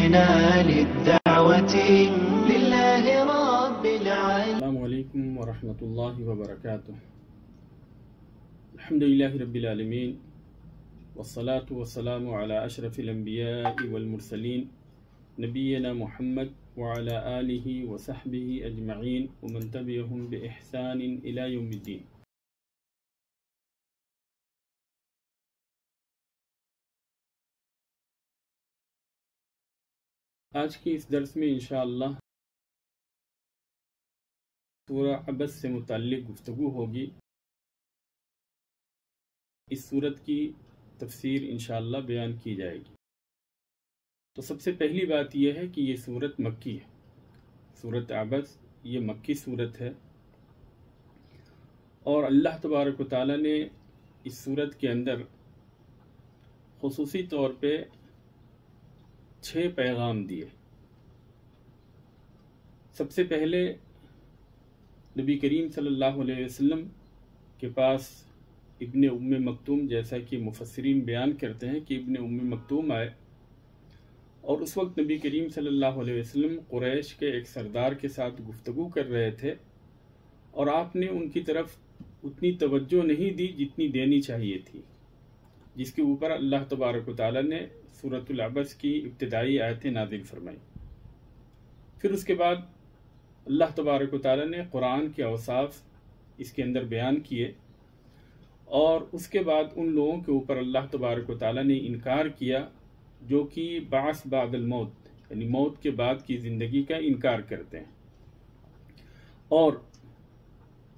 جئنا للدعوة لله رب العالمين. السلام علیکم ورحمۃ اللہ وبرکاتہ. الحمد للہ رب العالمین والصلاة والسلام علی اشرف الانبیاء والمرسلین نبینا محمد وعلی آلہ وصحبہ اجمعین ومن تبعہم بإحسان الی یوم الدین. آج کی اس درس میں انشاءاللہ سورہ عبس سے متعلق گفتگو ہوگی. اس سورت کی تفسیر انشاءاللہ بیان کی جائے گی. تو سب سے پہلی بات یہ ہے کہ یہ سورت مکی ہے. سورت عبس یہ مکی سورت ہے، اور اللہ تبارک و تعالیٰ نے اس سورت کے اندر خصوصی طور پہ 6 پیغام دیے. سب سے پہلے نبی کریم صلی اللہ علیہ وسلم کے پاس ابن ام مکتوم، جیسا کہ مفسرین بیان کرتے ہیں کہ ابن ام مکتوم آئے، اور اس وقت نبی کریم صلی اللہ علیہ وسلم قریش کے ایک سردار کے ساتھ گفتگو کر رہے تھے، اور آپ نے ان کی طرف اتنی توجہ نہیں دی جتنی دینی چاہیے تھی، جس کے اوپر اللہ تبارک و تعالیٰ نے سورۃ العبس کی ابتدائی آیتیں نازل فرمائیں. پھر اس کے بعد اللہ تبارک و تعالیٰ نے قرآن کے اوصاف اس کے اندر بیان کیے، اور اس کے بعد ان لوگوں کے اوپر اللہ تبارک و تعالیٰ نے انکار کیا جو کہ بعث بعد الموت، یعنی موت کے بعد کی زندگی کا انکار کرتے ہیں. اور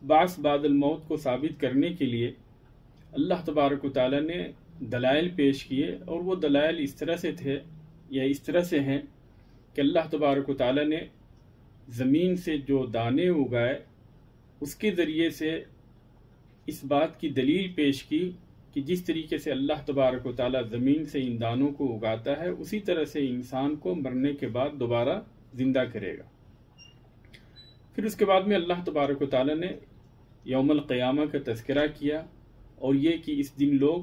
بعث بعد الموت کو ثابت کرنے کے لیے اللہ تبارک و تعالیٰ نے دلائل پیش کیے، اور وہ دلائل اس طرح سے تھے یا اس طرح سے ہیں کہ اللہ تبارک و تعالیٰ نے زمین سے جو دانے اگائے اس کے ذریعے سے اس بات کی دلیل پیش کی کہ جس طریقے سے اللہ تبارک و تعالیٰ زمین سے ان دانوں کو اگاتا ہے، اسی طرح سے انسان کو مرنے کے بعد دوبارہ زندہ کرے گا. پھر اس کے بعد میں اللہ تبارک و تعالیٰ نے یوم القیامہ کا تذکرہ کیا، اور یہ کہ اس دن لوگ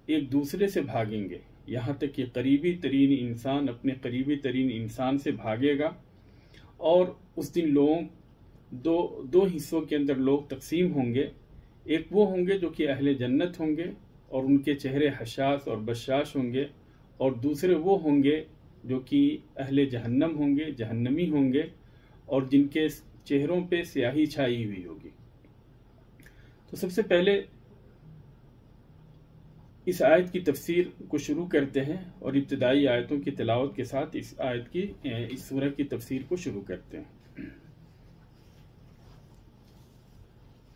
ایک دوسرے سے بھاگیں گے، یہاں تک کہ قریبی ترین انسان اپنے قریبی ترین انسان سے بھاگے گا. اور اس دن لوگوں دو حصوں کے اندر لوگ تقسیم ہوں گے. ایک وہ ہوں گے جو کہ اہل جنت ہوں گے اور ان کے چہرے حشاش اور بشاش ہوں گے، اور دوسرے وہ ہوں گے جو کہ اہل جہنم ہوں گے، جہنمی ہوں گے، اور جن کے چہروں پہ سیاہی چھائی ہوئی ہوگی. تو سب سے پہلے اس آیت کی تفسیر کو شروع کرتے ہیں، اور ابتدائی آیتوں کی تلاوت کے ساتھ اس سورہ کی تفسیر کو شروع کرتے ہیں.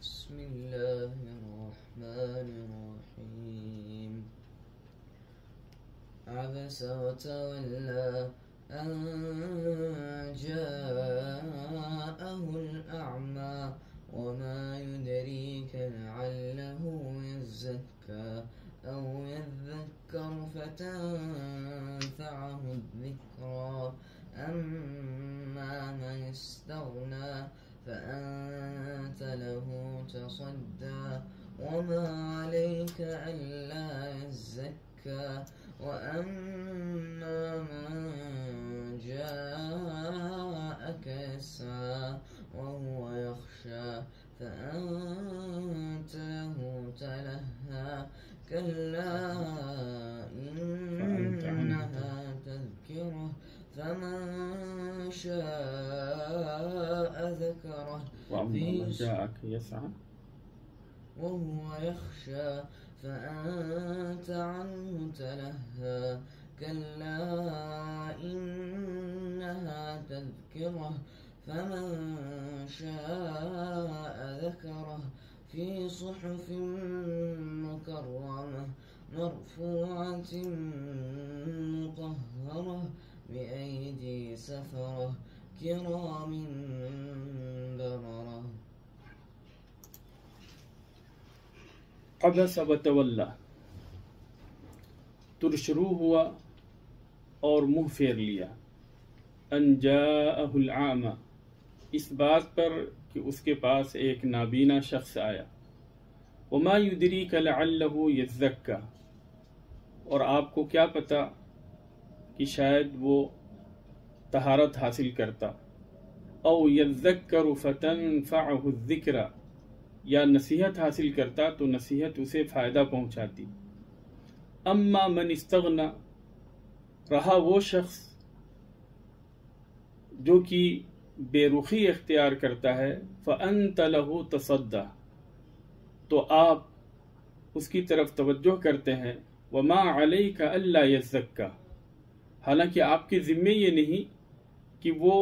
بسم اللہ الرحمن الرحیم. عبس وتولى أن جاءه الأعمى وما يدريك لعله يزكى أو يذكر فتنفعه الذكرى أما من استغنى فأنت له تصدى وما عليك ألا يزكى وأما من جاءك يسعى وهو يخشى فأنت له تلهى كلا إنها تذكرة فمن شاء ذكره وَأَمَّا جَاءَكَ يَسْعَى وهو يخشى فأنت عنه تلهى كلا إنها تذكرة فمن شاء ذكره في صحف مكرمة مرفوعة مطهرة بأيدي سفرة كرام بررة. عبس وتولى، شروع ہوا اور منہ پھیر لیا. ان جاءہ العامہ، اس بات پر کہ اس کے پاس ایک نابینا شخص آیا. وما یدریک لعلہ یزکی، اور آپ کو کیا پتا کہ شاید وہ طہارت حاصل کرتا، او یذکر فتنفعہ الذکر، یا نصیحت حاصل کرتا تو نصیحت اسے فائدہ پہنچاتی۔ اما من استغنا، رہا وہ شخص جو کہ بے رخی اختیار کرتا ہے، فأنت له تصدی، تو آپ اس کی طرف توجہ کرتے ہیں، وما علیک الا یزکی، حالانکہ آپ کے ذمے یہ نہیں کہ وہ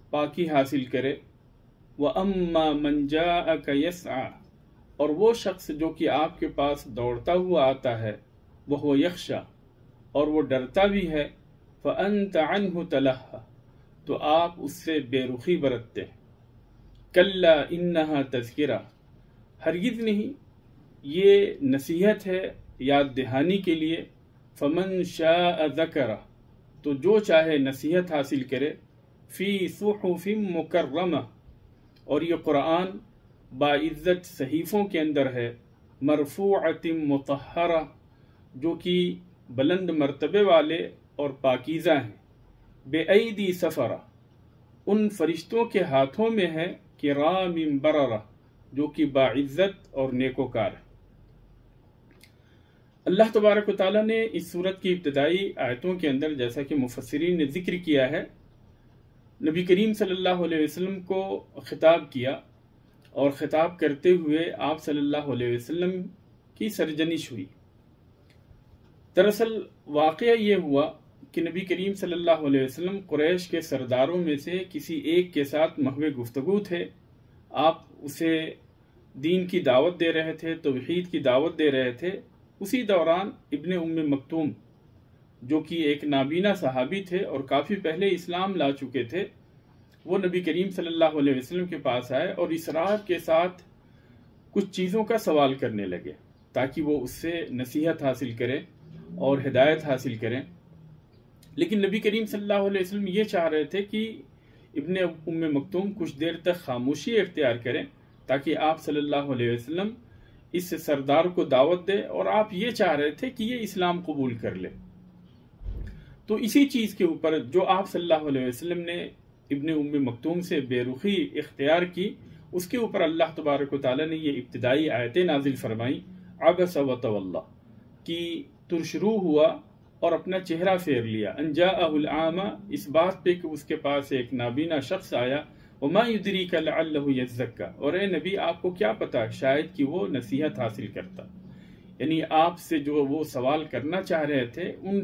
پاکی حاصل کرے۔ وَأَمَّا مَنْ جَاءَكَ يَسْعَى، اور وہ شخص جو کہ آپ کے پاس دوڑتا ہوا آتا ہے، وَهُوَ يَخْشَى، اور وہ ڈرتا بھی ہے، فَأَنْتَ عَنْهُ تَلَهَّى، تو آپ اس سے بے رخی برتتے ہیں۔ كَلَّا إِنَّهَا تَذْكِرَةٌ، ہرگز نہیں، یہ نصیحت ہے یاد دہانی کے لیے۔ فَمَنْ شَاءَ ذَكَرَهُ، تو جو چاہے نصیحت حاصل کرے، فی صحف مکرمہ، اور یہ قرآن باعزت صحیفوں کے اندر ہے، مرفوعۃ مطہرہ، جو کہ بلند مرتبے والے اور پاکیزہ ہیں، بے ایدی سفرہ، ان فرشتوں کے ہاتھوں میں ہے، کرام بررہ، جو کہ باعزت اور نیکوکار ہے۔ اللہ تبارک و تعالیٰ نے اس سورت کی ابتدائی آیتوں کے اندر، جیسا کہ مفسرین نے ذکر کیا ہے، نبی کریم صلی اللہ علیہ وسلم کو خطاب کیا، اور خطاب کرتے ہوئے آپ صلی اللہ علیہ وسلم کی سرزنش ہوئی۔ دراصل واقعہ یہ ہوا کہ نبی کریم صلی اللہ علیہ وسلم قریش کے سرداروں میں سے کسی ایک کے ساتھ محو گفتگو تھے۔ آپ اسے دین کی دعوت دے رہے تھے، توحید کی دعوت دے رہے تھے۔ اسی دوران ابن ام مکتوم، جو کہ ایک نابینا صحابی تھے اور کافی پہلے اسلام لا چکے تھے، وہ نبی کریم صلی اللہ علیہ وسلم کے پاس آئے اور اصرار کے ساتھ کچھ چیزوں کا سوال کرنے لگے تاکہ وہ اس سے نصیحت حاصل کریں اور ہدایت حاصل کریں۔ لیکن نبی کریم صلی اللہ علیہ وسلم یہ چاہ رہے تھے کہ ابن ام مکتوم کچھ دیر تک خاموشی اختیار کریں تاکہ آپ صلی اللہ علیہ وسلم اس سردار کو دعوت دے، اور آپ یہ چاہ رہے تھے کہ یہ اسلام قبول کر لے۔ تو اسی چیز کے اوپر جو آپ صلی اللہ علیہ وسلم نے ابن ام مکتوم سے بے رخی اختیار کی، اس کے اوپر اللہ تبارک و تعالیٰ نے یہ ابتدائی آیتیں نازل فرمائیں، عبس وتولی، کہ ترشروح ہوا اور اپنا چہرہ پھیر لیا، ان جاءہ الاعمی، اس بات پہ کہ اس کے پاس ایک نابینا شخص آیا، وما یدریک لعلہ یزکی، اور اے نبی آپ کو کیا پتا شاید کہ وہ نصیحت حاصل کرتا۔ یعنی آپ سے جو وہ سوال کرنا چاہ رہے تھے، ان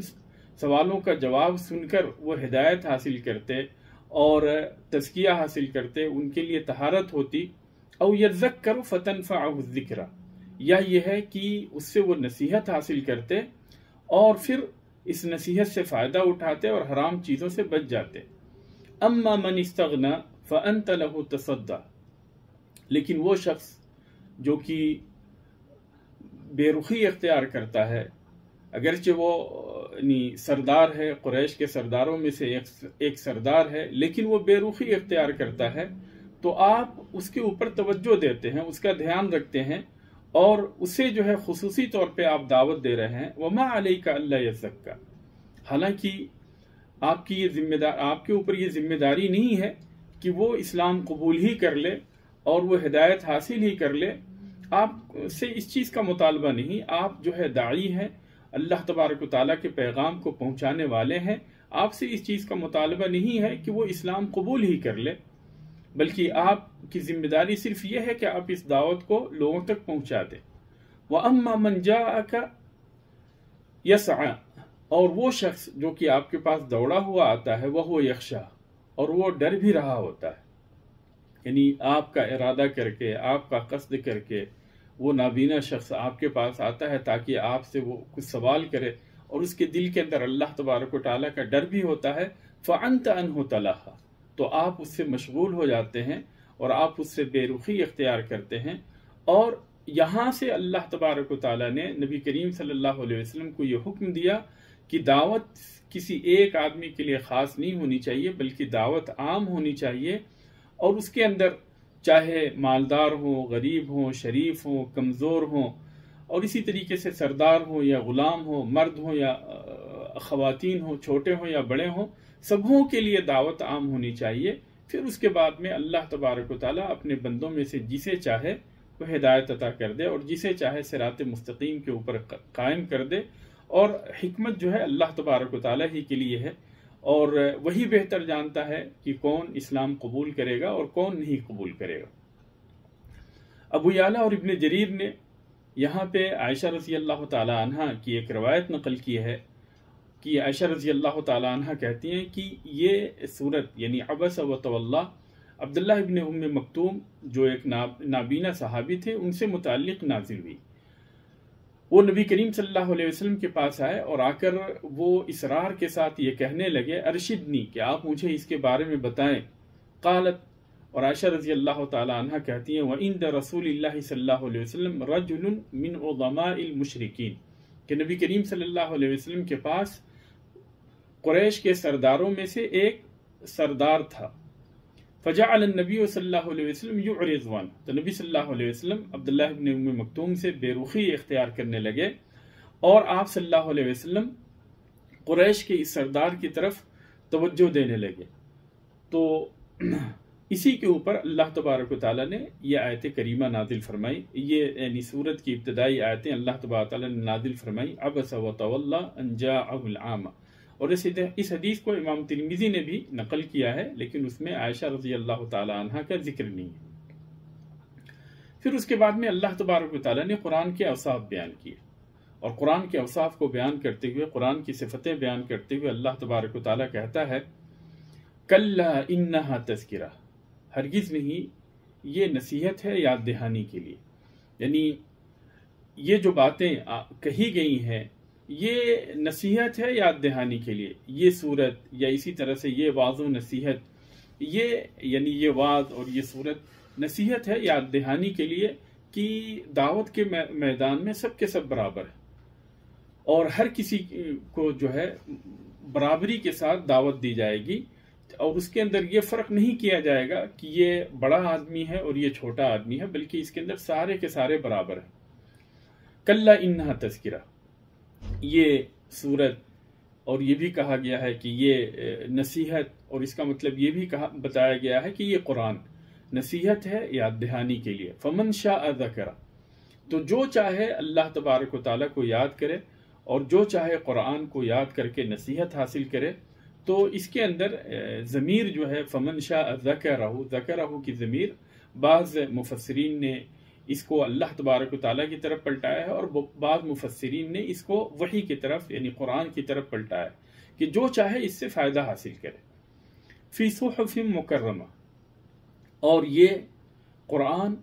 سوالوں کا جواب سن کر وہ ہدایت حاصل کرتے اور تزکیہ حاصل کرتے، ان کے لیے طہارت ہوتی۔ او یذکر فتنفعہ الذکر، یا یہ ہے کہ اس سے وہ نصیحت حاصل کرتے اور پھر اس نصیحت سے فائدہ اٹھاتے اور حرام چیزوں سے بچ جاتے۔ اما من استغنا فانت له تصدی، لیکن وہ شخص جو کہ بے رخی اختیار کرتا ہے، اگرچہ وہ سردار ہے، قریش کے سرداروں میں سے ایک سردار ہے، لیکن وہ بے رخی اختیار کرتا ہے، تو آپ اس کے اوپر توجہ دیتے ہیں، اس کا دھیان رکھتے ہیں، اور اسے جو ہے خصوصی طور پہ آپ دعوت دے رہے ہیں۔ وما علیک الا یزکی، حالانکہ آپ کے اوپر یہ ذمہ داری نہیں ہے کہ وہ اسلام قبول ہی کر لے اور وہ ہدایت حاصل ہی کر لے، آپ سے اس چیز کا مطالبہ نہیں۔ آپ جو ہے داعی ہیں، اللہ تبارک و تعالیٰ کے پیغام کو پہنچانے والے ہیں، آپ سے اس چیز کا مطالبہ نہیں ہے کہ وہ اسلام قبول ہی کر لے، بلکہ آپ کی ذمہ داری صرف یہ ہے کہ آپ اس دعوت کو لوگوں تک پہنچا دیں۔ وَأَمَّا مَنْ جَاءَكَ يَسْعَى، اور وہ شخص جو کہ آپ کے پاس دوڑا ہوا آتا ہے، وَهُوَ يَخْشَى، اور وہ ڈر بھی رہا ہوتا ہے، یعنی آپ کا ارادہ کر کے، آپ کا قصد کر کے وہ نابینا شخص آپ کے پاس آتا ہے تاکہ آپ سے وہ کچھ سوال کرے، اور اس کے دل کے اندر اللہ تبارک و تعالیٰ کا ڈر بھی ہوتا ہے، فَأَنْتَ عَنْهُ تَلَهَّى، تو آپ اس سے مشغول ہو جاتے ہیں اور آپ اس سے بے رخی اختیار کرتے ہیں۔ اور یہاں سے اللہ تبارک و تعالیٰ نے نبی کریم صلی اللہ علیہ وسلم کو یہ حکم دیا کہ دعوت کسی ایک آدمی کے لیے خاص نہیں ہونی چاہیے، بلکہ دعوت عام ہونی چاہیے، اور اس کے اندر چاہے مالدار ہوں، غریب ہوں، شریف ہوں، کمزور ہوں، اور اسی طریقے سے سردار ہوں یا غلام ہوں، مرد ہوں یا خواتین ہوں، چھوٹے ہوں یا بڑے ہوں، سبوں کے لیے دعوت عام ہونی چاہیے۔ پھر اس کے بعد میں اللہ تبارک و تعالیٰ اپنے بندوں میں سے جسے چاہے وہ ہدایت عطا کر دے اور جسے چاہے صراط مستقیم کے اوپر قائم کر دے، اور حکمت جو ہے اللہ تبارک و تعالیٰ ہی کے لیے ہے، اور وہی بہتر جانتا ہے کہ کون اسلام قبول کرے گا اور کون نہیں قبول کرے گا۔ ابو یعلا اور ابن جریر نے یہاں پہ عائشہ رضی اللہ تعالی عنہ کی ایک روایت نقل کی ہے کہ عائشہ رضی اللہ تعالی عنہ کہتی ہیں کہ یہ صورت یعنی عبس و تولا عبداللہ ابن ام مکتوم جو ایک نابینا صحابی تھے ان سے متعلق نازل ہوئی۔ وہ نبی کریم صلی اللہ علیہ وسلم کے پاس آئے اور آ کر وہ اصرار کے ساتھ یہ کہنے لگے ارشدنی، کہ آپ مجھے اس کے بارے میں بتائیں۔ قالت، اور عائشہ رضی اللہ تعالی عنہ کہتی ہیں وَعِنْدَ رسول اللہ صلی اللہ علیہ وسلم رجل من عظماء المشرکین، کہ نبی کریم صلی اللہ علیہ وسلم کے پاس قریش کے سرداروں میں سے ایک سردار تھا۔ فجعل النبی صلی اللہ علیہ وسلم یعرض عنہ، تو نبی صلی اللہ علیہ وسلم عبداللہ ابن ام مکتوم سے بے رخی اختیار کرنے لگے، اور آپ صلی اللہ علیہ وسلم قریش کے اس سردار کی طرف توجہ دینے لگے۔ تو اسی کے اوپر اللہ تبارک و تعالیٰ نے یہ آیت کریمہ نازل فرمائی، یہ یعنی سورت کی ابتدائی آیتیں اللہ تبارک و تعالیٰ نے نازل فرمائی، عبس و تولا ان جاءہ العامہ۔ اور اس حدیث کو امام ترمذی نے بھی نقل کیا ہے، لیکن اس میں عائشہ رضی اللہ تعالی عنہ کا ذکر نہیں ہے۔ پھر اس کے بعد میں اللہ تبارک و تعالیٰ نے قرآن کے اوصاف بیان کیے، اور قرآن کے اوصاف کو بیان کرتے ہوئے، قرآن کی صفتیں بیان کرتے ہوئے اللہ تبارک و تعالیٰ کہتا ہے کلا انہا تذکرہ، ہرگز نہیں، یہ نصیحت ہے یاد دہانی کے لیے۔ یعنی یہ جو باتیں کہی گئی ہیں یہ نصیحت ہے یاد دہانی کے لیے۔ یہ صورت یا اسی طرح سے یہ واعظ و نصیحت، یہ یعنی یہ واعظ اور یہ صورت نصیحت ہے یاد دہانی کے لیے کہ دعوت کے میدان میں سب کے سب برابر ہیں، اور ہر کسی کو جو ہے برابری کے ساتھ دعوت دی جائے گی، اور اس کے اندر یہ فرق نہیں کیا جائے گا کہ یہ بڑا آدمی ہے اور یہ چھوٹا آدمی ہے، بلکہ اس کے اندر سارے کے سارے برابر ہیں۔ کلا انہا تذکرہ، یہ صورت، اور یہ بھی کہا گیا ہے کہ یہ نصیحت، اور اس کا مطلب یہ بھی بتایا گیا ہے کہ یہ قرآن نصیحت ہے یاد دہانی کے لیے۔ فمن شاء ذکر، تو جو چاہے اللہ تبارک و تعالیٰ کو یاد کرے، اور جو چاہے قرآن کو یاد کر کے نصیحت حاصل کرے، تو اس کے اندر ضمیر جو ہے فمن شاء ذکرہ، ذکرہ کی ضمیر بعض مفسرین نے اس کو اللہ تبارک و تعالیٰ کی طرف پلٹایا ہے، اور بعض مفسرین نے اس کو وحی کی طرف یعنی قرآن کی طرف پلٹایا ہے کہ جو چاہے اس سے فائدہ حاصل کرے۔ فی صحف مکرمہ، اور یہ قرآن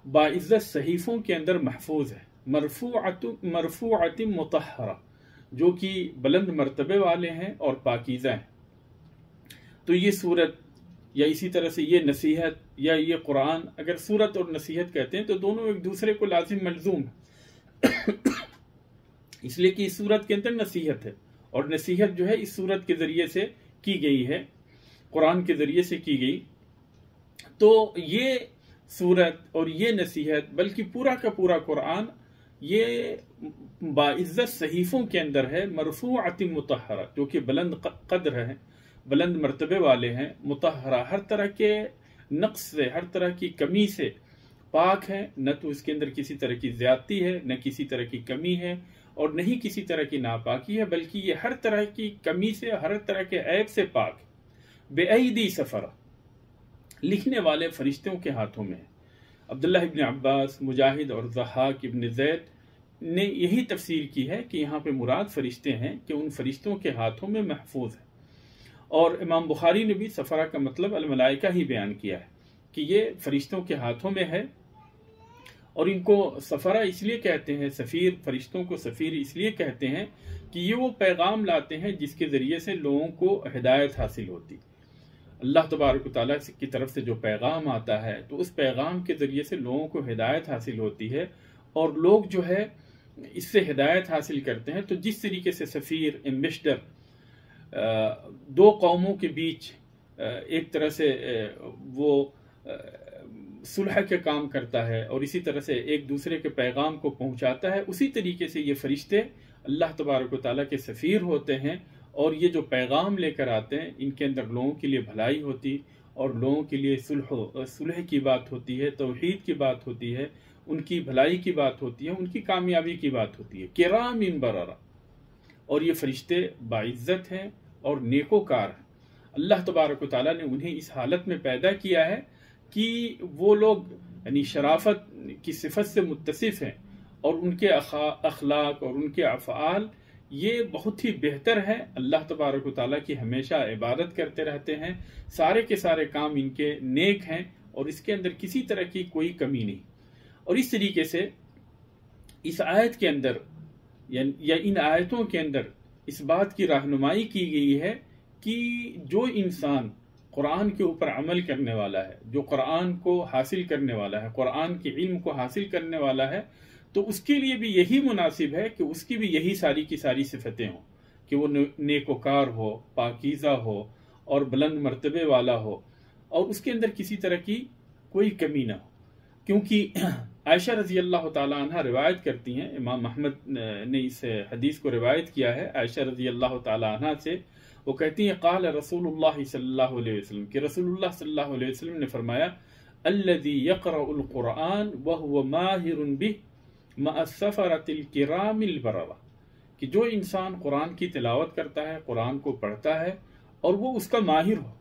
باعزت صحیفوں کے اندر محفوظ ہے، مرفوعۃ مطہرہ، جو کہ بلند مرتبے والے ہیں اور پاکیزہ ہیں۔ تو یہ صورت یا اسی طرح سے یہ نصیحت یا یہ قرآن، اگر صورت اور نصیحت کہتے ہیں تو دونوں ایک دوسرے کو لازم ملزوم ہیں، اس لیے کہ اس صورت کے اندر نصیحت ہے، اور نصیحت جو ہے اس صورت کے ذریعے سے کی گئی ہے، قرآن کے ذریعے سے کی گئی۔ تو یہ صورت اور یہ نصیحت، بلکہ پورا کا پورا قرآن یہ باعزت صحیفوں کے اندر ہے، مرفوعۃ مطہرہ، جو کہ بلند قدر ہے، بلند مرتبے والے ہیں، مطہرہ، ہر طرح کے نقص سے، ہر طرح کی کمی سے پاک ہیں، نہ تو اس کے اندر کسی طرح کی زیادتی ہے، نہ کسی طرح کی کمی ہے، اور نہ ہی کسی طرح کی ناپاکی ہے، بلکہ یہ ہر طرح کی کمی سے، ہر طرح کے عیب سے پاک ہے۔ بِأَيْدِي سَفَرَةٍ، لکھنے والے فرشتوں کے ہاتھوں میں ہے۔ عبداللہ ابن عباس، مجاہد اور ضحاک ابن زید نے یہی تفسیر کی ہے کہ یہاں پہ مراد فرشتے ہیں، کہ ان فرشتوں کے ہاتھوں میں محفوظ ہے۔ اور امام بخاری نے بھی سفرہ کا مطلب الملائکہ ہی بیان کیا ہے کہ یہ فرشتوں کے ہاتھوں میں ہے، اور ان کو سفرہ اس لیے کہتے ہیں، سفیر، فرشتوں کو سفیر اس لیے کہتے ہیں کہ یہ وہ پیغام لاتے ہیں جس کے ذریعے سے لوگوں کو ہدایت حاصل ہوتی۔ اللہ تبارک و تعالیٰ کی طرف سے جو پیغام آتا ہے تو اس پیغام کے ذریعے سے لوگوں کو ہدایت حاصل ہوتی ہے، اور لوگ جو ہے اس سے ہدایت حاصل کرتے ہیں۔ تو جس طریقے سے سفیر، ایمبیسڈر، دو قوموں کے بیچ ایک طرح سے وہ صلح کے کام کرتا ہے، اور اسی طرح سے ایک دوسرے کے پیغام کو پہنچاتا ہے، اسی طریقے سے یہ فرشتے اللہ تبارک و تعالیٰ کے سفیر ہوتے ہیں، اور یہ جو پیغام لے کر آتے ہیں ان کے اندر لوگوں کے لیے بھلائی ہوتی اور لوگوں کے لیے صلح کی بات ہوتی ہے، توحید کی بات ہوتی ہے، ان کی بھلائی کی بات ہوتی ہے، ان کی کامیابی کی بات ہوتی ہے۔ کرام بررہ، اور یہ فرشتے باعزت ہیں اور نیکوکار ہیں۔ اللہ تبارک و تعالیٰ نے انہیں اس حالت میں پیدا کیا ہے کہ وہ لوگ یعنی شرافت کی صفت سے متصف ہیں، اور ان کے اخلاق اور ان کے افعال یہ بہت ہی بہتر ہے۔ اللہ تبارک و تعالیٰ کی ہمیشہ عبادت کرتے رہتے ہیں، سارے کے سارے کام ان کے نیک ہیں، اور اس کے اندر کسی طرح کی کوئی کمی نہیں۔ اور اس طریقے سے اس آیت کے اندر یا ان آیتوں کے اندر اس بات کی رہنمائی کی گئی ہے کہ جو انسان قرآن کے اوپر عمل کرنے والا ہے، جو قرآن کو حاصل کرنے والا ہے، قرآن کے علم کو حاصل کرنے والا ہے، تو اس کے لیے بھی یہی مناسب ہے کہ اس کی بھی یہی ساری کی ساری صفتیں ہوں، کہ وہ نیکوکار ہو، پاکیزہ ہو اور بلند مرتبے والا ہو، اور اس کے اندر کسی طرح کی کوئی کمی نہ ہو۔ کیونکہ عائشہ رضی اللہ تعالی عنہ روایت کرتی ہیں، امام احمد نے اس حدیث کو روایت کیا ہے عائشہ رضی اللہ تعالی عنہ سے، وہ کہتی ہیں قال رسول اللہ صلی اللہ علیہ وسلم، کہ رسول اللہ صلی اللہ علیہ وسلم نے فرمایا الذي يقرأ القرآن وهو ماہر به مع السفرة الكرام البررة، کہ جو انسان قرآن کی تلاوت کرتا ہے، قرآن کو پڑھتا ہے اور وہ اس کا ماہر ہو،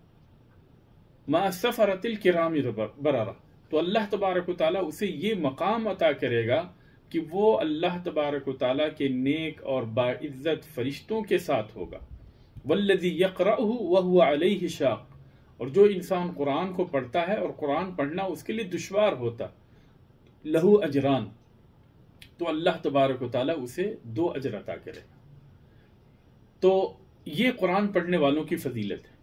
مع السفرة الكرام البررة، تو اللہ تبارک و تعالیٰ اسے یہ مقام عطا کرے گا کہ وہ اللہ تبارک و تعالیٰ کے نیک اور باعزت فرشتوں کے ساتھ ہوگا۔ والذی یقرأہ وہو علیہ شاق، اور جو انسان قرآن کو پڑھتا ہے اور قرآن پڑھنا اس کے لیے دشوار ہوتا، لہو اجران، تو اللہ تبارک و تعالیٰ اسے 2 اجر عطا کرے گا۔ تو یہ قرآن پڑھنے والوں کی فضیلت ہے۔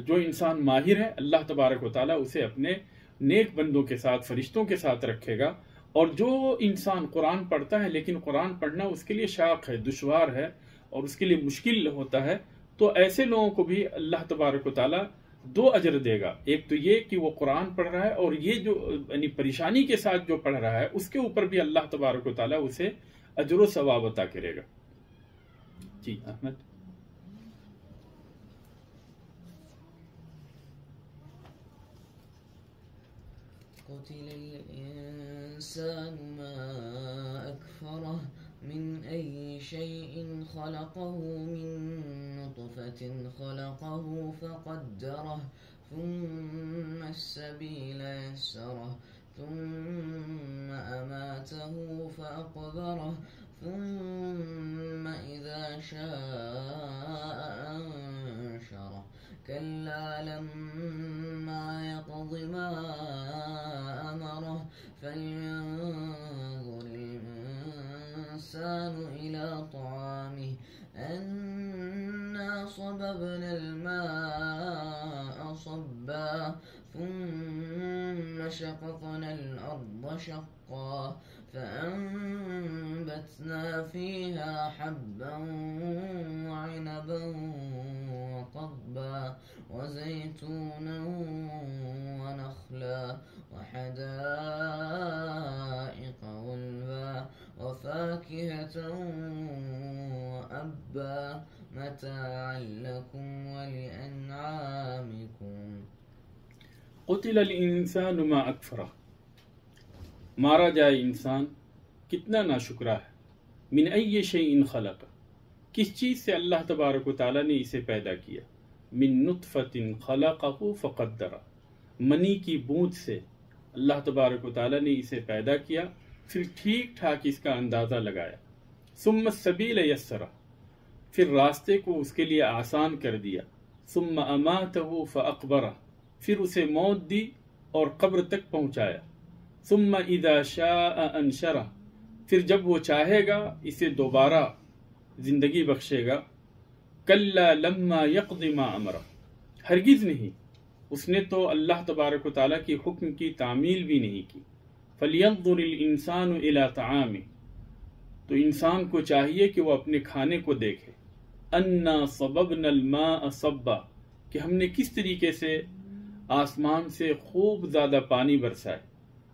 جو انسان ماہر ہے، اللہ تبارک و تعالیٰ اسے اپنے نیک بندوں کے ساتھ، فرشتوں کے ساتھ رکھے گا، اور جو انسان قرآن پڑھتا ہے لیکن قرآن پڑھنا اس کے لیے شاق ہے، دشوار ہے اور اس کے لیے مشکل ہوتا ہے، تو ایسے لوگوں کو بھی اللہ تبارک و تعالیٰ 2 اجر دے گا۔ ایک تو یہ کہ وہ قرآن پڑھ رہا ہے، اور یہ جو یعنی پریشانی کے ساتھ جو پڑھ رہا ہے اس کے اوپر بھی اللہ تبارک و تعالیٰ اسے اجر و ثواب عطا کرے گا۔ جی احمد۔ قتل الإنسان ما أكفره من أي شيء خلقه من نطفة خلقه فقدره ثم السبيل يسره ثم أماته فأقبره ثم إذا شاء أنشره كلا لما يقض ما أمره فلينظر الإنسان إلى طعامه أنا صببنا الماء صبا ثم شققنا الأرض شقا فأنبتنا فيها حبا وعنبا وقضبا وزيتونا ونخلا وحدائق غلبا وفاكهة وأبا متاعا لكم ولأنعامكم۔ قتل الانسان ما اکفرہ، مارا جائے انسان کتنا ناشکرا ہے۔ من ای شیء خلق، کس چیز سے اللہ تبارک و تعالیٰ نے اسے پیدا کیا۔ من نطفۃ خلقہ فقدرہ، منی کی بوند سے اللہ تبارک و تعالیٰ نے اسے پیدا کیا، پھر ٹھیک ٹھاک اس کا اندازہ لگایا۔ ثم السبیل یسرہ، پھر راستے کو اس کے لیے آسان کر دیا۔ ثم اماتہ فاقبرہ، پھر اسے موت دی اور قبر تک پہنچایا۔ ثم اذا شاء انشرہ، پھر جب وہ چاہے گا اسے دوبارہ زندگی بخشے گا۔ کلا لما یقض ما امرہ، ہرگز نہیں، اس نے تو اللہ تبارک و تعالیٰ کی حکم کی تعمیل بھی نہیں کی۔ فلینظر الانسان الی طعامہ، تو انسان کو چاہیے کہ وہ اپنے کھانے کو دیکھے۔ انا صببنا الماء صبا، کہ ہم نے کس طریقے سے آسمان سے خوب زیادہ پانی برسائے۔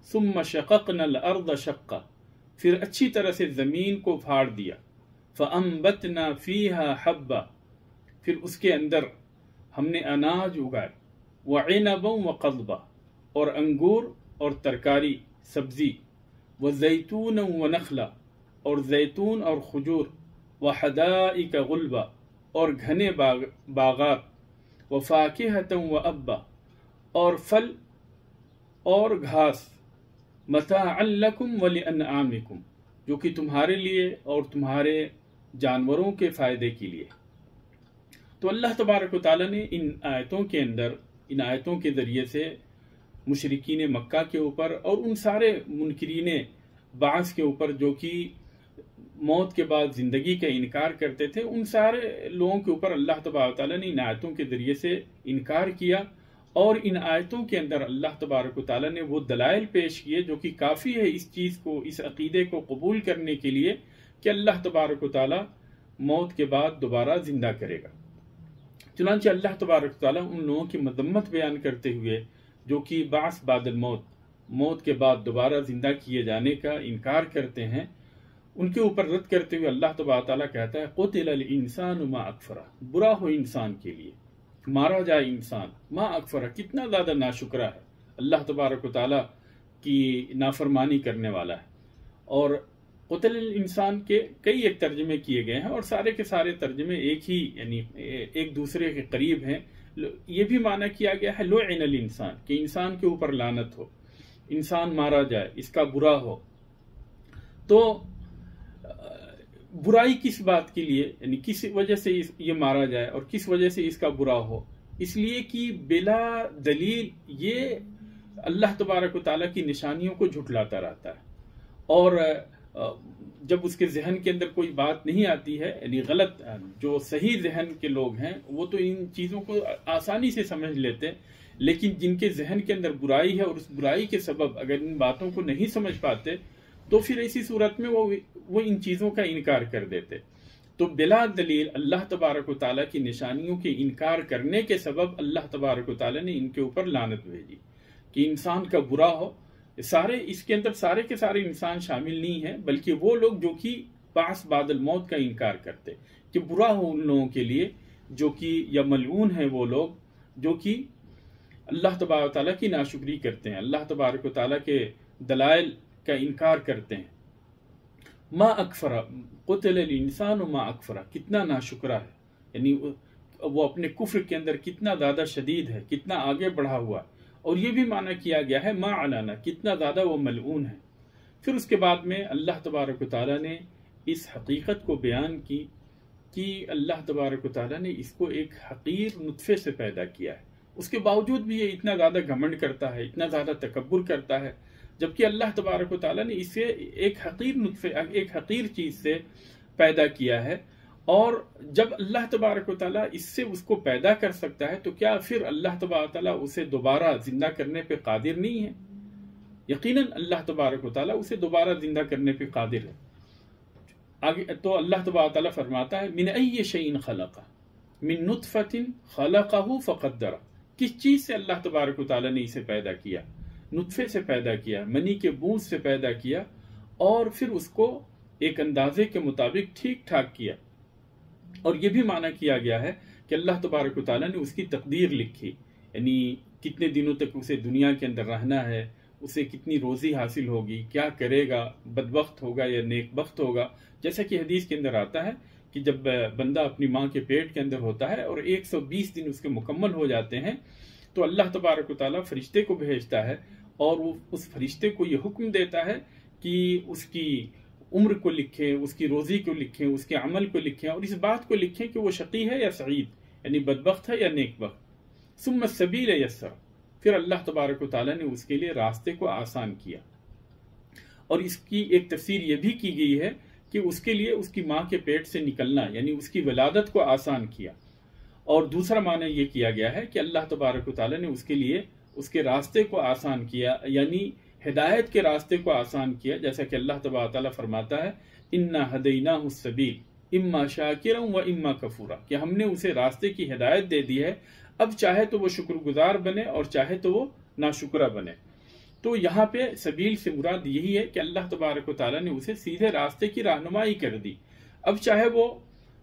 ثم شققنا الارض شقا، پھر اچھی طرح سے زمین کو پھاڑ دیا۔ فَأَنبَتْنَا فِيهَا حَبًّا، پھر اس کے اندر ہم نے اناج اگائے، وَعِنَبًا وَقَضْبًا، اور انگور اور ترکاری سبزی، وَزَيْتُونًا وَنَخْلًا، اور زیتون اور کھجور، وَحَدَائِقَ غُلْبًا، اور گھنے باغات، وَفَاكِهَةً وَأَبًّا، اور پھل اور گھاس، مَتَاعًا لَكُمْ وَلِأَنْعَامِكُمْ، جو کہ تمہارے لیے اور تمہارے جانوروں کے فائدے کے لیے۔ تو اللہ تبارک و تعالیٰ نے ان آیتوں کے اندر، ان آیتوں کے ذریعے سے مشرکین مکہ کے اوپر اور ان سارے منکرین بعث کے اوپر جو کہ موت کے بعد زندگی کا انکار کرتے تھے، ان سارے لوگوں کے اوپر اللہ تبارک و تعالیٰ نے ان آیتوں کے ذریعے سے انکار کیا، اور ان آیتوں کے اندر اللہ تبارک و تعالیٰ نے وہ دلائل پیش کیے جو کہ کافی ہے اس چیز کو، اس عقیدے کو قبول کرنے کے لیے کہ اللہ تبارک و تعالیٰ موت کے بعد دوبارہ زندہ کرے گا۔ چنانچہ اللہ تبارک و تعالیٰ ان لوگوں کی مذمت بیان کرتے ہوئے جو کہ بعث بعد الموت، موت کے بعد دوبارہ زندہ کیے جانے کا انکار کرتے ہیں، ان کے اوپر رد کرتے ہوئے اللہ تبارک و تعالیٰ کہتا ہے قتل الانسان ما اکفرہ، برا ہو انسان کے لیے، مارا جائے انسان، ما اکفرہ، کتنا زیادہ ناشکرہ ہے، اللہ تبارک و تعالیٰ کی نافرمانی کرنے والا ہے۔ اور قتل الانسان کے کئی ایک ترجمے کیے گئے ہیں، اور سارے کے سارے ترجمے ایک ہی، یعنی ایک دوسرے کے قریب ہیں۔ یہ بھی معنی کیا گیا ہے لعن الانسان، کہ انسان کے اوپر لعنت ہو، انسان مارا جائے، اس کا برا ہو۔ تو برائی کس بات کے لیے، یعنی کس وجہ سے یہ مارا جائے اور کس وجہ سے اس کا برا ہو؟ اس لیے کہ بلا دلیل یہ اللہ تبارک و تعالیٰ کی نشانیوں کو جھٹلاتا رہتا ہے، اور جب اس کے ذہن کے اندر کوئی بات نہیں آتی ہے، یعنی غلط، جو صحیح ذہن کے لوگ ہیں وہ تو ان چیزوں کو آسانی سے سمجھ لیتے ہیں، لیکن جن کے ذہن کے اندر برائی ہے اور اس برائی کے سبب اگر ان باتوں کو نہیں سمجھ پاتے تو پھر ایسی صورت میں وہ ان چیزوں کا انکار کر دیتے۔ تو بلا دلیل اللہ تبارک و تعالیٰ کی نشانیوں کے انکار کرنے کے سبب اللہ تبارک و تعالیٰ نے ان کے اوپر لعنت بھیجی کہ انسان کا برا ہو۔ سارے اس کے اندر سارے کے سارے انسان شامل نہیں ہیں، بلکہ وہ لوگ جو کہ بعث بعد الموت کا انکار کرتے، کہ برا ہو ان لوگوں کے لیے جو کہ، یا ملعون ہیں وہ لوگ جو کہ اللہ تبارک و تعالیٰ کی ناشکری کرتے ہیں، اللہ تبارک و تعالیٰ کے دلائل کا انکار کرتے ہیں۔ ما اکفرہ، قتل الانسان ما اکفرہ، کتنا ناشکرہ ہے، یعنی وہ اپنے کفر کے اندر کتنا زیادہ شدید ہے، کتنا آگے بڑھا ہوا ہے۔ اور یہ بھی معنی کیا گیا ہے ما علانا، کتنا زیادہ وہ ملعون ہے۔ پھر اس کے بعد میں اللہ تبارک و تعالیٰ نے اس حقیقت کو بیان کی کہ اللہ تبارک و تعالیٰ نے اس کو ایک حقیر نطفے سے پیدا کیا ہے، اس کے باوجود بھی یہ اتنا زیادہ گھمنڈ کرتا ہے، اتنا زیادہ تکبر کرتا ہے، جبکہ اللہ تبارک و تعالیٰ نے اسے ایک حقیر نطفے، ایک حقیر چیز سے پیدا کیا ہے۔ اور جب اللہ تبارک و تعالیٰ اس سے اس کو پیدا کر سکتا ہے تو کیا پھر اللہ تبارک و تعالیٰ اسے دوبارہ زندہ کرنے پہ قادر نہیں ہے؟ یقیناً اللہ تبارک و تعالیٰ اسے دوبارہ زندہ کرنے پہ قادر ہے۔ آگے تو اللہ تبارک و تعالیٰ فرماتا ہے من ای شیء خلقہ من نطفۃ خلقہ فقدرہ، کس چیز سے اللہ تبارک و تعالیٰ نے اسے پیدا کیا؟ نطفے سے پیدا کیا، منی کے بوند سے پیدا کیا، اور پھر اس کو ایک اندازے کے مطابق ٹھیک ٹھاک کیا۔ اور یہ بھی معنی کیا گیا ہے کہ اللہ تبارک و تعالیٰ نے اس کی تقدیر لکھی، یعنی کتنے دنوں تک اسے دنیا کے اندر رہنا ہے، اسے کتنی روزی حاصل ہوگی، کیا کرے گا، بدبخت ہوگا یا نیک بخت ہوگا۔ جیسا کہ حدیث کے اندر آتا ہے کہ جب بندہ اپنی ماں کے پیٹ کے اندر ہوتا ہے اور 120 دن اس کے مکمل ہو جاتے ہیں تو اللہ تبارک و تعالیٰ فرشتے کو بھیجتا ہے، اور وہ اس فرشتے کو یہ حکم دیتا ہے کہ اس کی عمر کو لکھیں، اس کی روزی کو لکھیں، اس کے عمل کو لکھیں، اور اس بات کو لکھیں کہ وہ شقی ہے یا سعید، یعنی بدبخت ہے یا نیک بخت۔ ثم السبیل یسر، پھر اللہ تبارک و تعالیٰ نے اس کے لیے راستے کو آسان کیا۔ اور اس کی ایک تفسیر یہ بھی کی گئی ہے کہ اس کے لیے اس کی ماں کے پیٹ سے نکلنا، یعنی اس کی ولادت کو آسان کیا۔ اور دوسرا معنی یہ کیا گیا ہے کہ اللہ تبارک و تعالیٰ نے اس کے لیے اس کے راستے کو آسان کیا، یعنی ہدایت کے راستے کو آسان کیا، جیسا کہ اللہ تبارک و تعالیٰ فرماتا ہے انا ہدیناہ السبیل اما شاکرا و اما کفورا، کہ ہم نے اسے راستے کی ہدایت دے دی ہے، اب چاہے تو وہ شکر گزار بنے اور چاہے تو وہ ناشکرہ بنے۔ تو یہاں پہ سبیل سے مراد یہی ہے کہ اللہ تبارک و تعالیٰ نے اسے سیدھے راستے کی رہنمائی کر دی۔ اب چاہے وہ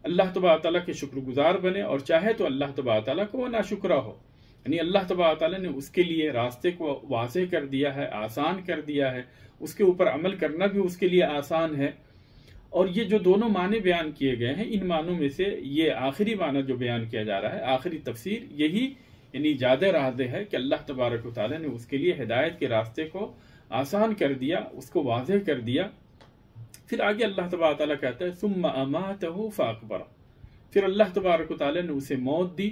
اللہ تبارک تعالیٰ کے شکر گزار بنے اور چاہے تو اللہ تبارک تعالیٰ کو وہ ناشکرہ ہو، یعنی اللہ تبارک تعالیٰ نے اس کے لیے راستے کو واضح کر دیا ہے، آسان کر دیا ہے، اس کے اوپر عمل کرنا بھی اس کے لیے آسان ہے۔ اور یہ جو دونوں معنی بیان کیے گئے ہیں، ان معنوں میں سے یہ آخری معنی جو بیان کیا جا رہا ہے، آخری تفسیر یہی یعنی زیادہ راجح ہے کہ اللہ تبارک و تعالیٰ نے اس کے لیے ہدایت کے راستے کو آسان کر دیا، اس کو واضح کر دیا۔ پھر آگے اللہ تبارک تعالیٰ کہتا ہے ثم اماتہ فاقبرہ، پھر اللہ تبارک و تعالیٰ نے اسے موت دی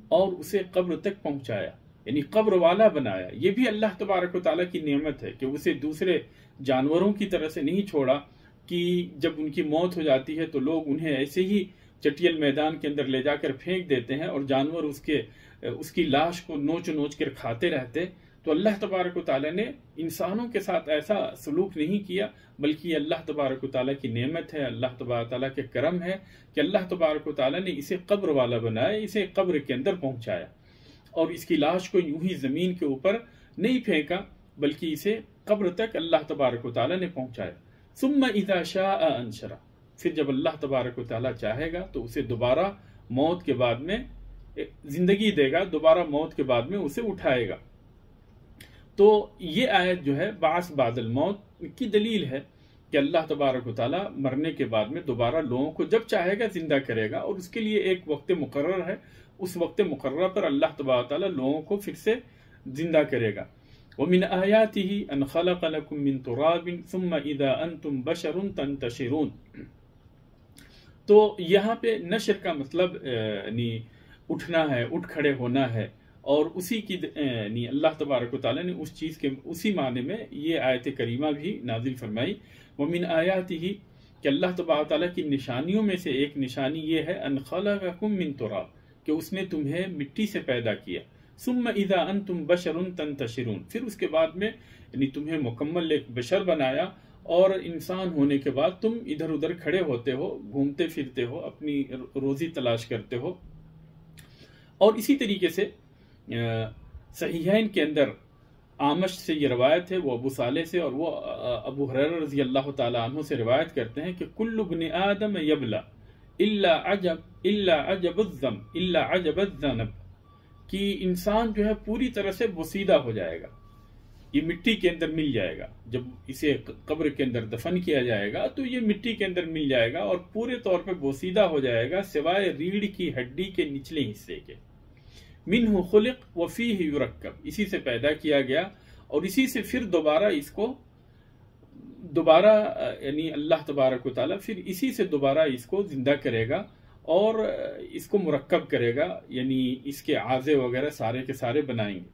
اور اسے قبر تک پہنچایا، یعنی قبر والا بنایا۔ یہ بھی اللہ تبارک و تعالیٰ کی نعمت ہے کہ اسے دوسرے جانوروں کی طرح سے نہیں چھوڑا کہ جب ان کی موت ہو جاتی ہے تو لوگ انہیں ایسے ہی چٹیل میدان کے اندر لے جا کر پھینک دیتے ہیں اور جانور اس کی لاش کو نوچ نوچ کر کھاتے رہتے۔ تو اللہ تبارک و تعالیٰ نے انسانوں کے ساتھ ایسا سلوک نہیں کیا، بلکہ یہ اللہ تبارک و تعالیٰ کی نعمت ہے، اللہ تبارک تعالیٰ کے کرم ہے کہ اللہ تبارک و تعالیٰ نے اسے قبر والا بنایا، اسے قبر کے اندر پہنچایا اور اس کی لاش کو یوں ہی زمین کے اوپر نہیں پھینکا بلکہ اسے قبر تک اللہ تبارک و تعالیٰ نے پہنچایا۔ ثم اذا شاء انشرہ، پھر جب اللہ تبارک و تعالیٰ چاہے گا تو اسے دوبارہ موت کے بعد میں زندگی دے گا، دوبارہ موت کے بعد میں اسے اٹھائے گا۔ تو یہ آیت جو ہے بعث بعد الموت کی دلیل ہے کہ اللہ تبارک و تعالیٰ مرنے کے بعد میں دوبارہ لوگوں کو جب چاہے گا زندہ کرے گا، اور اس کے لیے ایک وقت مقرر ہے، اس وقت مقررہ پر اللہ تبارک و تعالیٰ لوگوں کو پھر سے زندہ کرے گا۔ وَمِنْ آيَاتِهِ أَنْ خَلَقَ لَكُم مِّن تُرَابٍ ثُمَّ إِذَا أَنْتُمْ بَشَرٌ تَنْتَشِرُونَ۔ تو یہاں پہ نشر کا مطلب یعنی اٹھنا ہے، اٹھ کھڑے ہونا ہے، اور اسی کی یعنی اللہ تبارک و تعالیٰ نے اس چیز کے اسی معنی میں یہ آیت کریمہ بھی نازل فرمائی۔ وَمِنْ آيَاتِهِ کہ اللہ تبارک و تعالیٰ کی نشانیوں میں سے ایک نشانی یہ ہے أَنْ خَلَقَكُم مِّن تُرَاب کہ اس نے تمہیں مٹی سے پیدا کیا، ثم اذا انتم بشر تنتشرون پھر اس کے بعد میں یعنی تمہیں مکمل ایک بشر بنایا، اور انسان ہونے کے بعد تم ادھر ادھر کھڑے ہوتے ہو، گھومتے پھرتے ہو، اپنی روزی تلاش کرتے ہو۔ اور اسی طریقے سے صحیحین کے اندر آمش سے یہ روایت ہے، وہ ابو صالح سے، اور وہ ابو ہریرہ رضی اللہ تعالیٰ عنہ سے روایت کرتے ہیں کہ کل ابن آدم یبلا الا عجب الذنب، کہ انسان جو ہے پوری طرح سے بوسیدہ ہو جائے گا، یہ مٹی کے اندر مل جائے گا، جب اسے قبر کے اندر دفن کیا جائے گا تو یہ مٹی کے اندر مل جائے گا اور پورے طور پہ بوسیدہ ہو جائے گا سوائے ریڑھ کی ہڈی کے نچلے حصے کے۔ منہ خلق وفیہ یرکب، اسی سے پیدا کیا گیا اور اسی سے پھر دوبارہ یعنی اللہ تبارک و تعالیٰ پھر اسی سے دوبارہ اس کو زندہ کرے گا اور اس کو مرکب کرے گا، یعنی اس کے اعضے وغیرہ سارے کے سارے بنائیں گے۔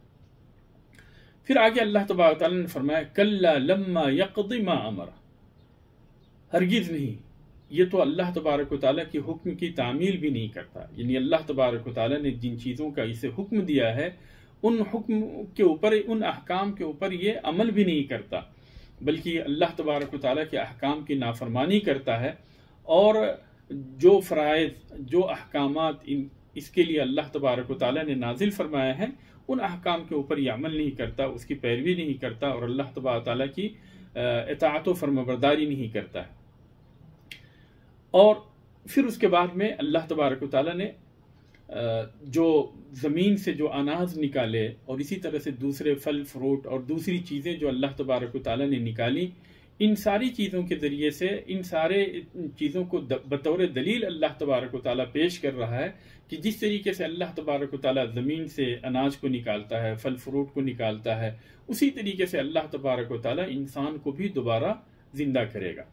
پھر آگے اللہ تبارک تعالیٰ نے فرمایا کلا لما یقض ما امر، ہرگز نہیں، یہ تو اللہ تبارک و تعالیٰ کی حکم کی تعمیل بھی نہیں کرتا، یعنی اللہ تبارک و تعالیٰ نے جن چیزوں کا اسے حکم دیا ہے ان حکم کے اوپر، ان احکام کے اوپر یہ عمل بھی نہیں کرتا، بلکہ اللہ تبارک و تعالیٰ کے احکام کی نافرمانی کرتا ہے، اور جو فرائض، جو احکامات اس کے لیے اللہ تبارک و تعالیٰ نے نازل فرمایا ہے ان احکام کے اوپر یہ عمل نہیں کرتا، اس کی پیروی نہیں کرتا، اور اللہ تبارک و تعالیٰ کی اطاعت و فرمانبرداری نہیں کرتا ہے۔ اور پھر اس کے بعد میں اللہ تبارک و تعالیٰ نے جو زمین سے جو اناج نکالے اور اسی طرح سے دوسرے پھل فروٹ اور دوسری چیزیں جو اللہ تبارک و تعالیٰ نے نکالی، ان ساری چیزوں کے ذریعے سے ان سارے چیزوں کو بطور دلیل اللہ تبارک و تعالیٰ پیش کر رہا ہے کہ جس طریقے سے اللہ تبارک و تعالیٰ زمین سے اناج کو نکالتا ہے، پھل فروٹ کو نکالتا ہے، اسی طریقے سے اللہ تبارک و تعالیٰ انسان کو بھی دوبارہ زندہ کرے گا۔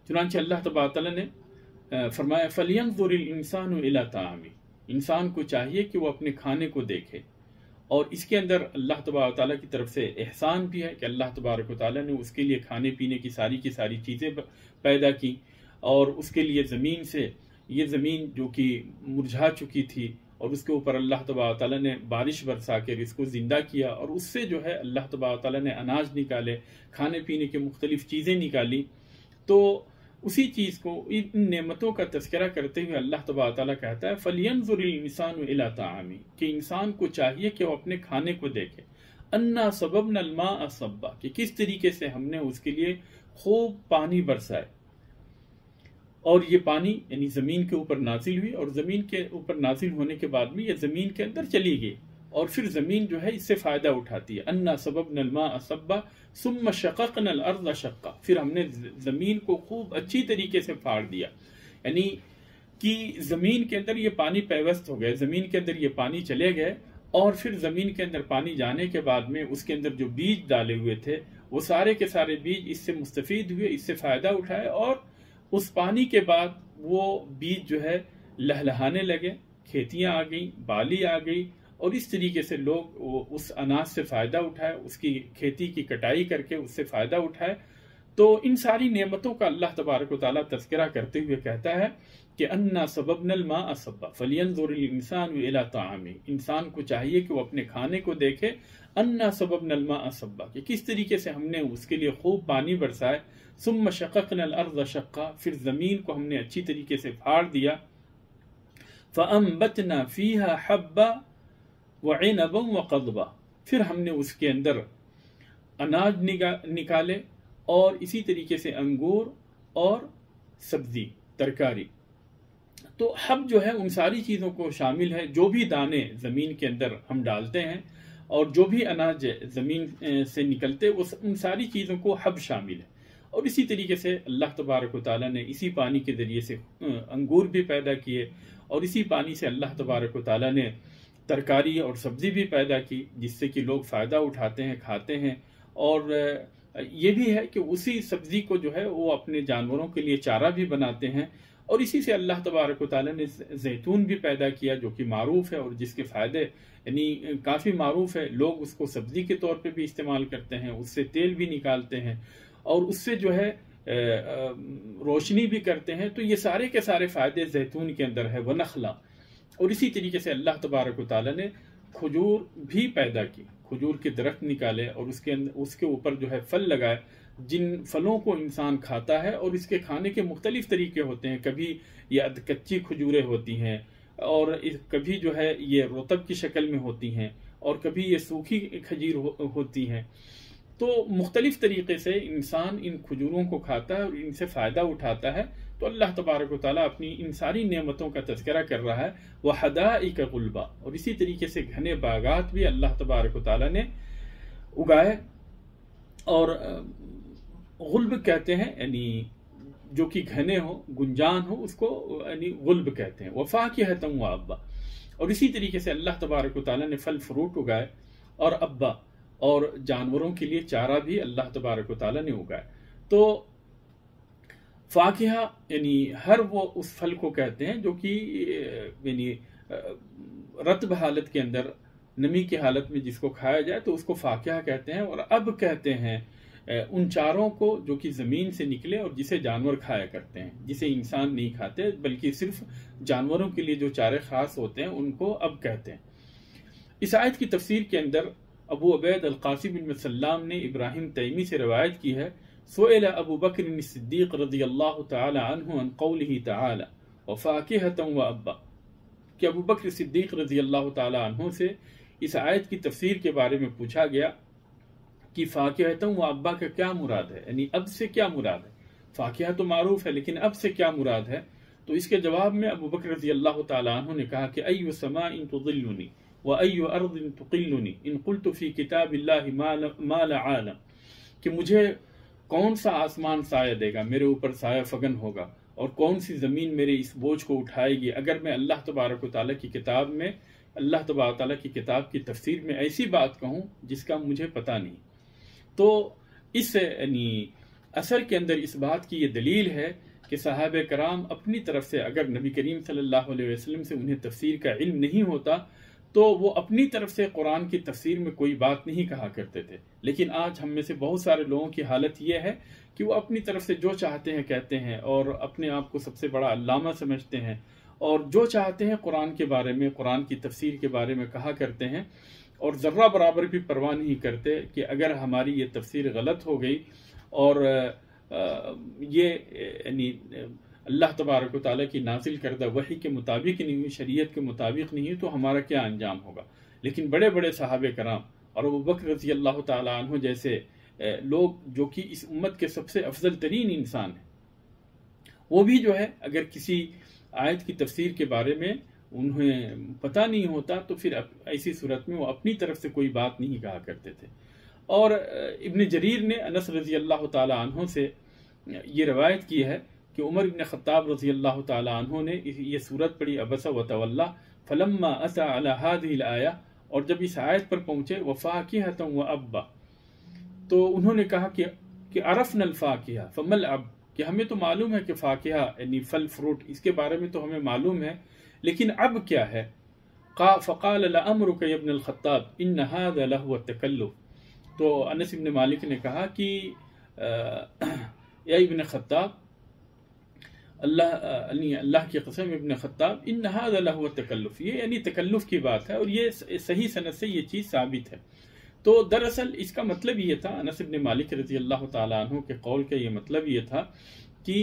چنانچہ اللہ تبارک تعالیٰ نے فرمایا فَلْيَنْظُرِ الْإِنسَانُ إِلَى طَعَامِهِ، انسان کو چاہیے کہ وہ اپنے کھانے کو دیکھے، اور اس کے اندر اللہ تبارک تعالیٰ کی طرف سے احسان بھی ہے کہ اللہ تبارک و تعالیٰ نے اس کے لیے کھانے پینے کی ساری چیزیں پیدا کی، اور اس کے لیے زمین سے، یہ زمین جو کہ مرجھا چکی تھی اور اس کے اوپر اللہ تبارک تعالیٰ نے بارش برسا کر اس کو زندہ کیا، اور اس سے جو ہے اللہ تبارک تعالیٰ نے اناج نکالے، کھانے پینے کے مختلف چیزیں نکالی۔ تو اسی چیز کو، ان نعمتوں کا تذکرہ کرتے ہوئے اللہ تبارک تعالیٰ کہتا ہے فَلْيَنْظُرِ الْإِنسَانُ إِلَى طَعَامِهِ، کہ انسان کو چاہیے کہ وہ اپنے کھانے کو دیکھے، أَنَّا صَبَبْنَا الْمَاءَ صَبًّا، کہ کس طریقے سے ہم نے اس کے لیے خوب پانی برسائے، اور یہ پانی یعنی زمین کے اوپر نازل ہوئی، اور زمین کے اوپر نازل ہونے کے بعد میں یہ زمین کے اندر چلی گئی، اور پھر زمین جو ہے اس سے فائدہ اٹھاتی ہے۔ انا صببنا الماء صبا ثم شققنا الارض شقا، پھر ہم نے زمین کو خوب اچھی طریقے سے پھاڑ دیا، یعنی کہ زمین کے اندر یہ پانی پیوست ہو گئے، زمین کے اندر یہ پانی چلے گئے، اور پھر زمین کے اندر پانی جانے کے بعد میں اس کے اندر جو بیج ڈالے ہوئے تھے وہ سارے کے سارے بیج اس سے مستفید ہوئے، اس سے فائدہ اٹھائے، اور اس پانی کے بعد وہ بیج جو ہے لہلہانے لگے، کھیتیاں آ گئیں، بالی آ گئی، اور اس طریقے سے لوگ اس اناج سے فائدہ اٹھائے، اس کی کھیتی کی کٹائی کر کے اس سے فائدہ اٹھائے۔ تو ان ساری نعمتوں کا اللہ تبارک و تعالیٰ تذکرہ کرتے ہوئے کہتا ہے کہ انا صببنا الماء صبا فلینظر الانسان الی طعامہ، انسان کو چاہیے کہ وہ اپنے کھانے کو دیکھے، انا صببنا الماء صبا، کہ کس طریقے سے ہم نے اس کے لیے خوب پانی برسائے، ثم شققنا الارض شقا، پھر زمین کو ہم نے اچھی طریقے سے پھاڑ دیا، فانبتنا فیہا حبا وعنبا وقضبا، پھر ہم نے اس کے اندر اناج نکالے، اور اسی طریقے سے انگور اور سبزی ترکاری۔ تو حب جو ہے ان ساری چیزوں کو شامل ہے، جو بھی دانے زمین کے اندر ہم ڈالتے ہیں اور جو بھی اناج زمین سے نکلتے ان ساری چیزوں کو حب شامل ہے۔ اور اسی طریقے سے اللہ تبارک و تعالیٰ نے اسی پانی کے ذریعے سے انگور بھی پیدا کیے، اور اسی پانی سے اللہ تبارک و تعالیٰ نے ترکاری اور سبزی بھی پیدا کی، جس سے کہ لوگ فائدہ اٹھاتے ہیں، کھاتے ہیں۔ اور یہ بھی ہے کہ اسی سبزی کو جو ہے وہ اپنے جانوروں کے لیے چارہ بھی بناتے ہیں، اور اسی سے اللہ تبارک و تعالیٰ نے زیتون بھی پیدا کیا، جو کہ معروف ہے اور جس کے فائدے یعنی کافی معروف ہے، لوگ اس کو سبزی کے طور پہ بھی استعمال کرتے ہیں، اس سے تیل بھی نکالتے ہیں، اور اس سے جو ہے روشنی بھی کرتے ہیں۔ تو یہ سارے کے سارے فائدے زیتون کے اندر ہے، ونخلا۔ اور اسی طریقے سے اللہ تبارک و تعالیٰ نے کھجور بھی پیدا کی، کھجور کے درخت نکالے، اور اس کے اوپر جو ہے پھل لگائے، جن پھلوں کو انسان کھاتا ہے، اور اس کے کھانے کے مختلف طریقے ہوتے ہیں، کبھی یہ کچی کھجوریں ہوتی ہیں، اور کبھی جو ہے یہ رطب کی شکل میں ہوتی ہیں، اور کبھی یہ سوکھی کھجور ہوتی ہیں۔ تو مختلف طریقے سے انسان ان کھجوروں کو کھاتا ہے اور ان سے فائدہ اٹھاتا ہے۔ تو اللہ تبارک و تعالیٰ اپنی ان ساری نعمتوں کا تذکرہ کر رہا ہے، وَحَدَائِقَ غُلْبًا، اور اسی طریقے سے گھنے باغات بھی اللہ تبارک و تعالیٰ نے اگائے، اور غلب کہتے ہیں یعنی جو کہ گھنے ہو، گنجان ہو، اس کو یعنی غلب کہتے ہیں، وَفَاكِهَةً وَأَبًّا، اور اسی طریقے سے اللہ تبارک و تعالیٰ نے پھل فروٹ اگائے، اور ابا، اور جانوروں کے لیے چارہ بھی اللہ تبارک و تعالیٰ نے اگائے۔ تو فاکہہ یعنی ہر وہ اس پھل کو کہتے ہیں جو کہ یعنی رطب حالت کے اندر، نمی کی حالت میں جس کو کھایا جائے تو اس کو فاکہہ کہتے ہیں۔ اور اب کہتے ہیں ان چاروں کو جو کہ زمین سے نکلے اور جسے جانور کھایا کرتے ہیں، جسے انسان نہیں کھاتے بلکہ صرف جانوروں کے لیے جو چارے خاص ہوتے ہیں ان کو اب کہتے ہیں۔ اس آیت کی تفسیر کے اندر ابو عبید القاسم بن سلام نے ابراہیم تیمی سے روایت کی ہے، سئل ابو بکر الصدیق رضی اللہ تعالی عنہ عن قوله تعالی وفاکہۃ وابا، کہ ابو بکر صدیق رضی اللہ تعالی عنہ سے اس آیت کی تفسیر کے بارے میں پوچھا گیا کہ فاکہۃ وابا کا کیا مراد ہے، یعنی اب سے کیا مراد ہے؟ فاکہہ تو معروف ہے لیکن اب سے کیا مراد ہے؟ تو اس کے جواب میں ابو بکر رضی اللہ تعالی عنہ نے کہا کہ ای سماء تظلنی وَأَيُّ أَرْضٍ تُقِلُّنِي إِن قُلْتُ فِي كِتَابِ اللَّهِ مَا لَا عَالَمْ، کہ مجھے کون سا آسمان سایہ دے گا، میرے اوپر سایہ فگن ہوگا، اور کون سی زمین میرے اس بوجھ کو اٹھائے گی اگر میں اللہ تبارک و تعالیٰ کی کتاب میں، اللہ تبارک و تعالیٰ کی کتاب کی تفسیر میں ایسی بات کہوں جس کا مجھے پتہ نہیں۔ تو اس یعنی اثر کے اندر اس بات کی یہ دلیل ہے کہ صحابہ کرام اپنی طرف سے اگر نبی کریم صلی اللہ علیہ وسلم سے انہیں تفسیر کا علم نہیں ہوتا تو وہ اپنی طرف سے قرآن کی تفسیر میں کوئی بات نہیں کہا کرتے تھے۔ لیکن آج ہم میں سے بہت سارے لوگوں کی حالت یہ ہے کہ وہ اپنی طرف سے جو چاہتے ہیں کہتے ہیں، اور اپنے آپ کو سب سے بڑا علامہ سمجھتے ہیں، اور جو چاہتے ہیں قرآن کے بارے میں، قرآن کی تفسیر کے بارے میں کہا کرتے ہیں، اور ذرہ برابر بھی پرواہ نہیں کرتے کہ اگر ہماری یہ تفسیر غلط ہو گئی اور یہ یعنی اللہ تبارک و تعالیٰ کی نازل کردہ وحی کے مطابق نہیں ہوئی، شریعت کے مطابق نہیں ہوئی، تو ہمارا کیا انجام ہوگا؟ لیکن بڑے بڑے صحابہ کرام اور ابو بکر رضی اللہ تعالیٰ عنہ جیسے لوگ جو کہ اس امت کے سب سے افضل ترین انسان ہیں، وہ بھی جو ہے اگر کسی آیت کی تفسیر کے بارے میں انہیں پتہ نہیں ہوتا تو پھر ایسی صورت میں وہ اپنی طرف سے کوئی بات نہیں کہا کرتے تھے۔ اور ابن جریر نے انس رضی اللہ تعالی عنہ سے یہ روایت کی ہے کہ عمر بن خطاب رضی اللہ تعالی عنہ نے یہ صورت پڑھی عبس وتولی فلما اتى على هذه الآية، اور جب اس آیت پر پہنچے وفاکہۃ وابا، تو انہوں نے کہا کہ عرفنا الفاکہہ فما الاب، کہ ہمیں تو معلوم ہے کہ فاکہہ یعنی پھل فروٹ، اس کے بارے میں تو ہمیں معلوم ہے، لیکن اب کیا ہے؟ فقال لعمرک یا ابن الخطاب ان هذا لهو التکلف، تو انس بن مالک نے کہا کہ یا ابن خطاب، اللہ کی قسم ابن خطاب، ان هذا لهو التکلف، یہ یعنی تکلف کی بات ہے، اور یہ صحیح سند سے یہ چیز ثابت ہے۔ تو دراصل اس کا مطلب یہ تھا، انس بن مالک رضی اللہ تعالیٰ عنہ کے قول کا یہ مطلب یہ تھا کہ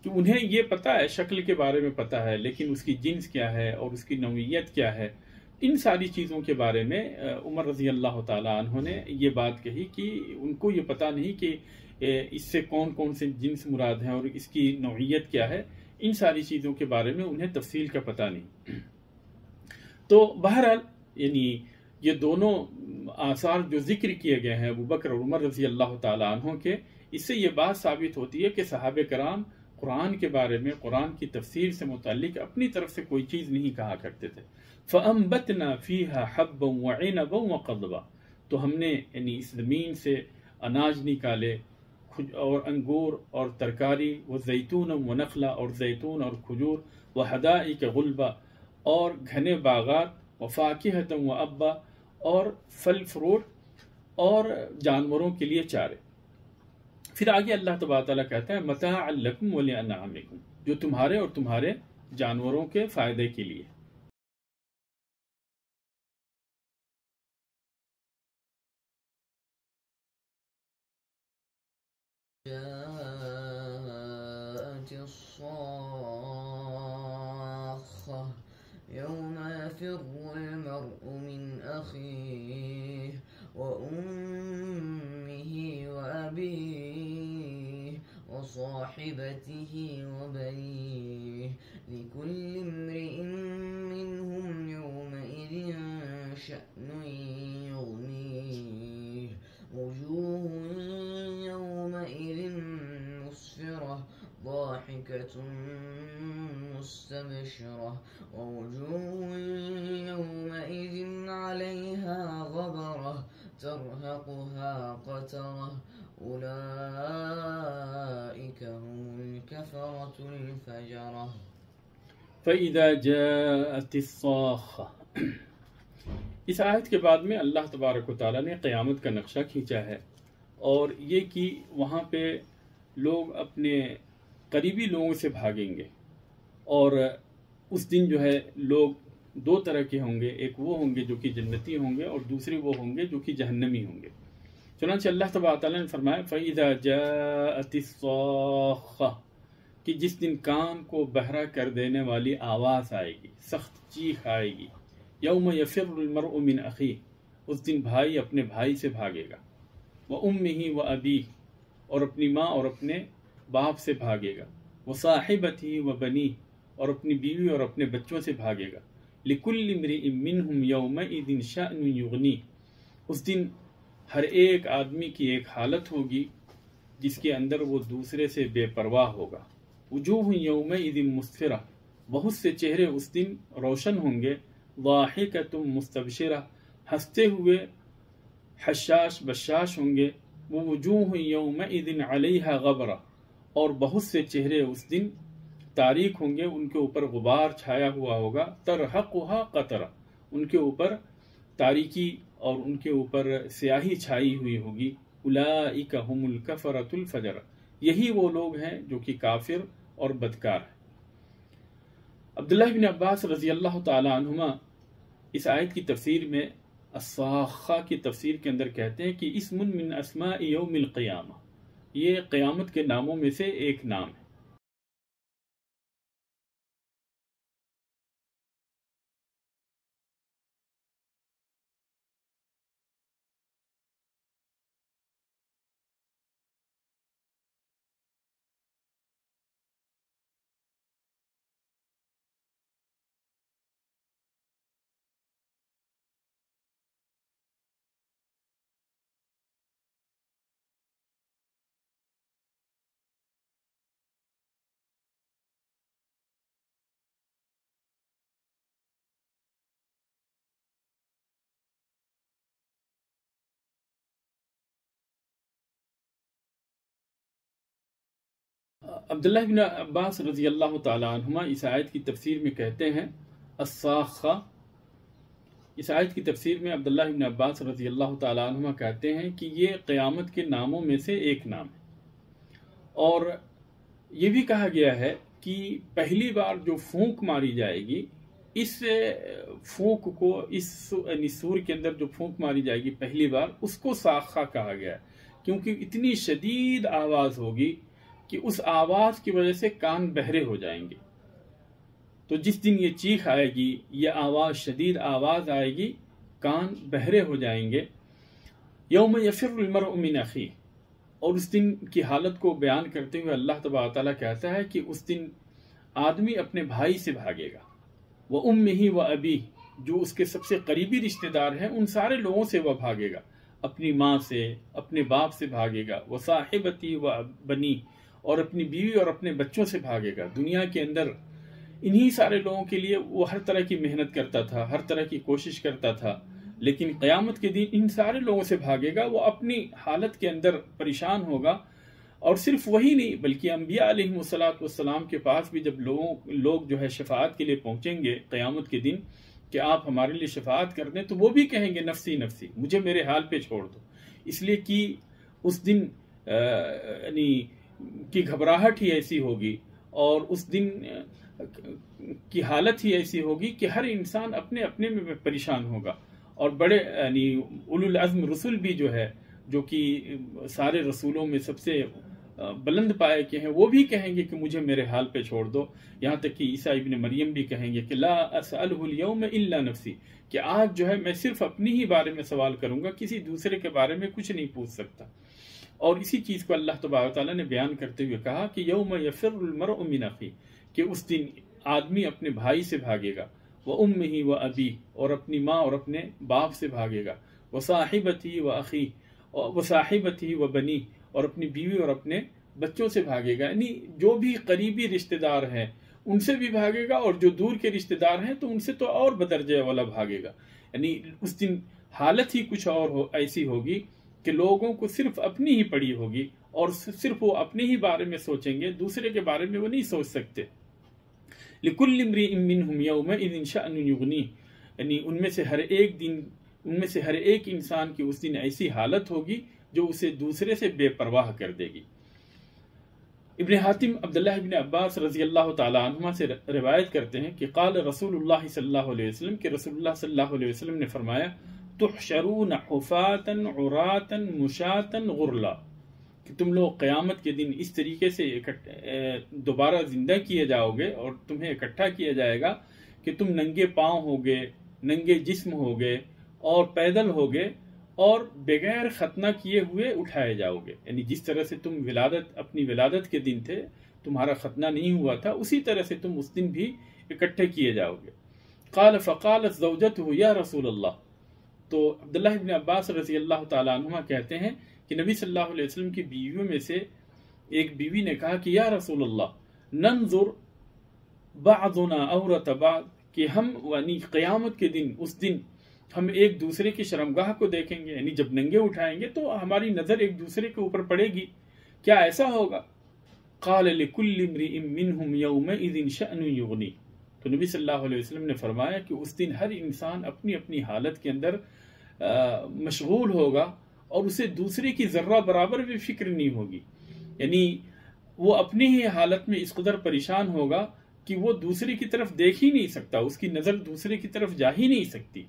انہیں یہ پتہ ہے، شکل کے بارے میں پتہ ہے، لیکن اس کی جنس کیا ہے اور اس کی نوعیت کیا ہے، ان ساری چیزوں کے بارے میں عمر رضی اللہ تعالیٰ عنہ نے یہ بات کہی کہ ان کو یہ پتہ نہیں کہ اس سے کون کون سے جنس مراد ہیں اور اس کی نوعیت کیا ہے، ان ساری چیزوں کے بارے میں انہیں تفصیل کا پتہ نہیں۔ تو بہرحال یعنی یہ دونوں آثار جو ذکر کیے گئے ہیں ابو بکر اور عمر رضی اللہ تعالیٰ عنہ کے، اس سے یہ بات ثابت ہوتی ہے کہ صحابہ کرام قرآن کے بارے میں، قرآن کی تفسیر سے متعلق اپنی طرف سے کوئی چیز نہیں کہا کرتے تھے۔ فَأَنبَتْنَا فِيهَا حَبًّا وَعِنَبًا وَقَضْبًا، تو ہم نے یعنی اس زمین سے اناج نکالے اور انگور اور ترکاری، وَزَيْتُونًا وَنَخْلًا، اور زیتون اور کھجور، وَحَدَائِقَ غُلْبًا، اور گھنے باغات، وَفَاكِهَةً وَأَبًّا، اور پھل فروٹ اور جانوروں کے لیے چارے۔ پھر آگے اللہ تبارک تعالیٰ کہتا ہے متاعا لکم ولانعامکم، جو تمہارے اور تمہارے جانوروں کے فائدے کے لیے۔ جاءت الصاخة يوم يفر المرء من أخيه وأمه وأبيه وصاحبته وبنيه لكل امرئ منهم يومئذ شأن يغنيه وجوه يومئذ مسفرة ضاحكة مستبشرة ووجوه يومئذ عليها غبرة ترهقها قترة أولئك هم الكفرة الفجرة۔ فَإِذَا جَاءَتِ الصَّاخَّةُ، اس آیت کے بعد میں اللہ تبارک و تعالیٰ نے قیامت کا نقشہ کھینچا ہے، اور یہ کہ وہاں پہ لوگ اپنے قریبی لوگوں سے بھاگیں گے، اور اس دن جو ہے لوگ دو طرح کے ہوں گے، ایک وہ ہوں گے جو کہ جنتی ہوں گے اور دوسرے وہ ہوں گے جو کہ جہنمی ہوں گے۔ چنانچہ اللہ تبارک تعالیٰ نے فرمایا فَإِذَا جَاءَتِ الصَّاخَّةُ، کہ جس دن کان کو بہرا کر دینے والی آواز آئے گی، سخت چیخ آئے گی۔ یوم یفر المرء من اخیہ، اس دن بھائی اپنے بھائی سے بھاگے گا، وامہ وابیہ، اور اپنی ماں اور اپنے باپ سے بھاگے گا، وصاحبتہ وبنیہ، اور اپنی بیوی اور اپنے بچوں سے بھاگے گا، لکل امرئ منہم یومئذ شأن یغنیہ، اس دن ہر ایک آدمی کی ایک حالت ہوگی جس کے اندر وہ دوسرے سے بے پرواہ ہوگا۔ وجوہ یومئذ مسفرہ، بہت سے چہرے اس دن روشن ہوں گے، ضاحکۃ مستبشرہ، ہنستے ہوئے حشاش بشاش ہوں گے، ووجوہ یومئذ علیہا غبرہ، اور بہت سے چہرے اس دن تاریک ہوں گے، ان کے اوپر غبار چھایا ہوا ہوگا، ترہقھا قطرہ، ان کے اوپر تاریکی اور ان کے اوپر سیاہی چھائی ہوئی ہوگی۔ اولئک ھم الکفرۃ الفجرہ، یہی وہ لوگ ہیں جو کہ کافر اور بدکار ہیں۔ عبداللہ بن عباس رضی اللہ تعالی عنہما اس آیت کی تفسیر میں الصاخہ کی تفسیر کے اندر کہتے ہیں کہ اسم من اسماء یوم القیامہ، یہ قیامت کے ناموں میں سے ایک نام ہے۔ عبداللہ بن عباس رضی اللہ تعالیٰ عنہما اس آیت کی تفسیر میں کہتے ہیں الصاخہ، اس آیت کی تفسیر میں عبداللہ بن عباس رضی اللہ تعالیٰ عنہما کہتے ہیں کہ یہ قیامت کے ناموں میں سے ایک نام ہے، اور یہ بھی کہا گیا ہے کہ پہلی بار جو پھونک ماری جائے گی، اس پھونک کو اس سور کے اندر جو پھونک ماری جائے گی پہلی بار، اس کو صاخہ کہا گیا ہے، کیونکہ اتنی شدید آواز ہوگی کہ اس آواز کی وجہ سے کان بہرے ہو جائیں گے۔ تو جس دن یہ چیخ آئے گی، یہ آواز شدید آواز آئے گی، کان بہرے ہو جائیں گے۔ یوم یفر المرء من اخیہ، اور اس دن کی حالت کو بیان کرتے ہوئے اللہ تبارک تعالیٰ کہتا ہے کہ اس دن آدمی اپنے بھائی سے بھاگے گا، وَأُمِّهِ وَأَبِيهِ، جو اس کے سب سے قریبی رشتہ دار ہیں ان سارے لوگوں سے وہ بھاگے گا، اپنی ماں سے، اپنے باپ سے بھاگے گا، وَصَاحِبَتِهِ وَبَنِيهِ، اور اپنی بیوی اور اپنے بچوں سے بھاگے گا۔ دنیا کے اندر انہی سارے لوگوں کے لیے وہ ہر طرح کی محنت کرتا تھا، ہر طرح کی کوشش کرتا تھا، لیکن قیامت کے دن ان سارے لوگوں سے بھاگے گا، وہ اپنی حالت کے اندر پریشان ہوگا۔ اور صرف وہی نہیں بلکہ انبیاء علیہ السلام کے پاس بھی جب لوگ جو ہے شفاعت کے لیے پہنچیں گے قیامت کے دن کہ آپ ہمارے لیے شفاعت کر دیں، تو وہ بھی کہیں گے نفسی نفسی، مجھے میرے حال پہ چھوڑ دو، اس لیے کہ اس دن یعنی کی گھبراہٹ ہی ایسی ہوگی، اور اس دن کی حالت ہی ایسی ہوگی کہ ہر انسان اپنے اپنے میں پریشان ہوگا۔ اور بڑے یعنی اولو العزم رسول بھی جو ہے، جو کہ سارے رسولوں میں سب سے بلند پائے کے ہیں، وہ بھی کہیں گے کہ مجھے میرے حال پہ چھوڑ دو، یہاں تک کہ عیسیٰ ابن مریم بھی کہیں گے کہ لا اسألہ اليوم الا نفسی، کہ آج جو ہے میں صرف اپنی ہی بارے میں سوال کروں گا، کسی دوسرے کے بارے میں کچھ نہیں پوچھ سکتا۔ اور اسی چیز کو اللہ تبارک تعالیٰ نے بیان کرتے ہوئے کہا کہ یوم یفر المرء من اخیہ، کہ اس دن آدمی اپنے بھائی سے بھاگے گا، وَأُمِّهِ وَأَبِيهِ، اور اپنی ماں اور اپنے باپ سے بھاگے گا، وَصَاحِبَتِهِ وَأَخِيهِ، وَصَاحِبَتِهِ وَبَنِيهِ، اور اپنی بیوی اور اپنے بچوں سے بھاگے گا، یعنی جو بھی قریبی رشتہ دار ہیں ان سے بھی بھاگے گا، اور جو دور کے رشتہ دار ہیں تو ان سے تو اور بدرجہ والا بھاگے گا۔ یعنی اس دن حالت ہی کچھ اور ایسی ہوگی کہ لوگوں کو صرف اپنی ہی پڑی ہوگی، اور صرف وہ اپنے ہی بارے میں سوچیں گے، دوسرے کے بارے میں وہ نہیں سوچ سکتے۔ لِكُلِّ امْرِئٍ مِّنْهُمْ يَوْمَئِذٍ شَأْنٌ يُغْنِيهِ، یعنی ان میں سے ہر ایک انسان کی اس دن ایسی حالت ہوگی جو اسے دوسرے سے بے پرواہ کر دے گی۔ ابن حاتم عبداللہ ابن عباس رضی اللہ تعالیٰ عنہما سے روایت کرتے ہیں کہ قال رسول اللہ صلی اللہ علیہ وسلم، کہ رسول اللہ صلی اللہ علیہ وسلم نے فرمایا تحشرون حفاة عراة مشاة غرلا، کہ تم لوگ قیامت کے دن اس طریقے سے دوبارہ زندہ کیے جاؤ گے، اور تمہیں اکٹھا کیا جائے گا کہ تم ننگے پاؤں ہوگے، ننگے جسم ہوگے، اور پیدل ہوگے، اور بغیر ختنہ کیے ہوئے اٹھائے جاؤ گے۔ یعنی جس طرح سے تم اپنی ولادت کے دن تھے، تمہارا ختنہ نہیں ہوا تھا، اسی طرح سے تم اس دن بھی اکٹھے کیے جاؤ گے۔ قال فقالت زوجته یا رسول اللہ، تو عبداللہ ابن عباس رضی اللہ تعالیٰ عنہما کہتے ہیں کہ نبی صلی اللہ علیہ وسلم کی بیویوں میں سے ایک بیوی نے کہا کہ یا رسول اللہ ننظر بعضنا عورت بعض، کہ ہم یعنی قیامت کے دن، اس دن ہم ایک دوسرے کی شرمگاہ کو دیکھیں گے، یعنی جب ننگے اٹھائیں گے تو ہماری نظر ایک دوسرے کے اوپر پڑے گی، کیا ایسا ہوگا؟ قال لكل امرئ منهم يومئذ شأن يغني، تو نبی صلی اللہ علیہ وسلم نے فرمایا کہ اس دن ہر انسان اپنی اپنی حالت کے اندر مشغول ہوگا، اور اسے دوسرے کی ذرہ برابر بھی فکر نہیں ہوگی، یعنی وہ اپنی ہی حالت میں اس قدر پریشان ہوگا کہ وہ دوسرے کی طرف دیکھ ہی نہیں سکتا، اس کی نظر دوسرے کی طرف جا ہی نہیں سکتی۔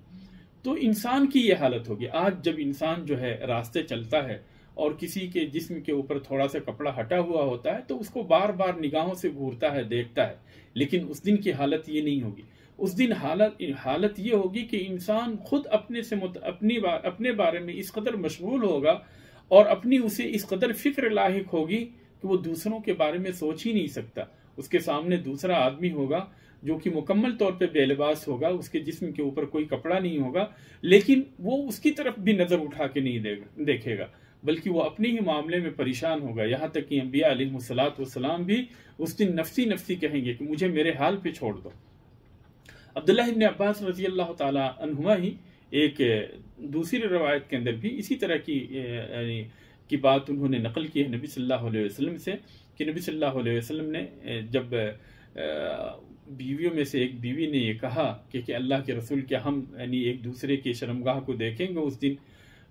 تو انسان کی یہ حالت ہوگی۔ آج جب انسان جو ہے راستے چلتا ہے اور کسی کے جسم کے اوپر تھوڑا سا کپڑا ہٹا ہوا ہوتا ہے تو اس کو بار بار نگاہوں سے گھورتا ہے، دیکھتا ہے، لیکن اس دن کی حالت یہ نہیں ہوگی۔ اس دن حالت یہ ہوگی کہ انسان خود اپنے بارے میں اس قدر مشغول ہوگا، اور اپنی اسے اس قدر فکر لاحق ہوگی کہ وہ دوسروں کے بارے میں سوچ ہی نہیں سکتا۔ اس کے سامنے دوسرا آدمی ہوگا جو کہ مکمل طور پہ بے لباس ہوگا، اس کے جسم کے اوپر کوئی کپڑا نہیں ہوگا، لیکن وہ اس کی طرف بھی نظر اٹھا کے نہیں دیکھے گا، بلکہ وہ اپنے ہی معاملے میں پریشان ہوگا۔ یہاں تک کہ انبیاء علیہ السلام بھی اس دن نفسی نفسی کہیں گے کہ مجھے میرے حال پہ چھوڑ دو۔ عبداللہ ابن عباس رضی اللہ تعالی عنہما ہی ایک دوسری روایت کے اندر بھی اسی طرح کی بات انہوں نے نقل کی ہے نبی صلی اللہ علیہ وسلم سے کہ نبی صلی اللہ علیہ وسلم نے جب بیویوں میں سے ایک بیوی نے یہ کہا کہ اللہ کے رسول کیا ہم یعنی ایک دوسرے کی شرمگاہ کو دیکھیں گے اس دن،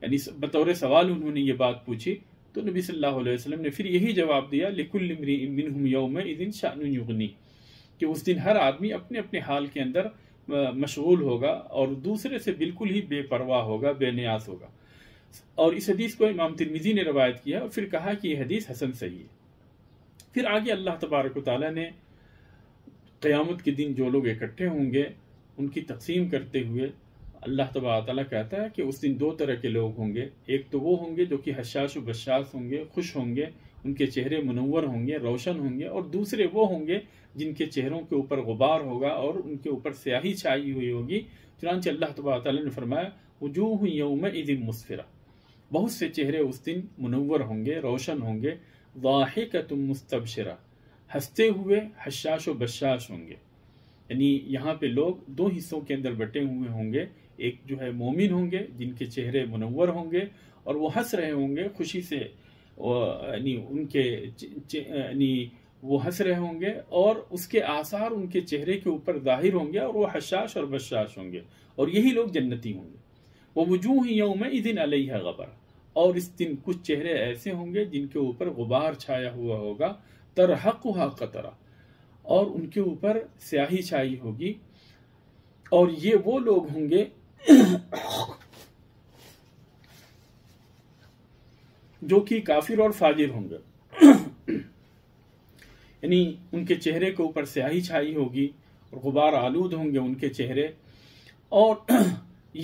یعنی بطور سوال انہوں نے یہ بات پوچھی، تو نبی صلی اللہ علیہ وسلم نے پھر یہی جواب دیا لِكُلِّ امْرِئٍ مِّنْهُمْ يَوْمَئِذٍ شَأْنٌ يُغْنِيهِ، کہ اس دن ہر آدمی اپنے اپنے حال کے اندر مشغول ہوگا اور دوسرے سے بالکل ہی بے پرواہ ہوگا، بے نیاز ہوگا۔ اور اس حدیث کو امام ترمذی نے روایت کیا اور پھر کہا کہ یہ حدیث حسن صحیح ہے۔ پھر آگے اللہ تبارک و تعالیٰ نے قیامت کے دن جو لوگ اکٹھے ہوں گے ان کی تقسیم کرتے ہوئے اللہ تبارک و تعالیٰ کہتا ہے کہ اس دن دو طرح کے لوگ ہوں گے، ایک تو وہ ہوں گے جو کہ حشاش و بشاش ہوں گے، خوش ہوں گے، ان کے چہرے منور ہوں گے، روشن ہوں گے، اور دوسرے وہ ہوں گے جن کے چہروں کے اوپر غبار ہوگا اور ان کے اوپر سیاہی چھائی ہوئی ہوگی۔ چنانچہ اللہ تبارک و تعالیٰ نے فرمایا وجوہ یومئذ مسفرہ، بہت سے چہرے اس دن منور ہوں گے، روشن ہوں گے، ضاحکۃ مستبشرہ، ہنستے ہوئے حشاش و بشاش ہوں گے۔ یعنی یہاں پہ لوگ دو حصوں کے اندر بٹے ہوئے ہوں گے، ایک جو ہے مومن ہوں گے جن کے چہرے منور ہوں گے اور وہ ہنس رہے ہوں گے خوشی سے، یعنی ان کے یعنی وہ ہنس رہے ہوں گے اور اس کے آثار ان کے چہرے کے اوپر ظاہر ہوں گے اور وہ حشاش اور بشاش ہوں گے، اور یہی لوگ جنتی ہوں گے۔ وَوُجُوهٌ يَوْمَئِذٍ عَلَيْهَا غَبَرٌ، اور اس دن کچھ چہرے ایسے ہوں گے جن کے اوپر غبار چھایا ہوا ہوگا، تَرْحَقُهَا قَطَرَةٌ، اور ان کے اوپر سیاہی چھائی ہوگی، اور یہ وہ لوگ ہوں گے جو کہ کافر اور فاجر ہوں گے، یعنی ان کے چہرے کے اوپر سیاہی چھائی ہوگی اور غبار آلود ہوں گے ان کے چہرے، اور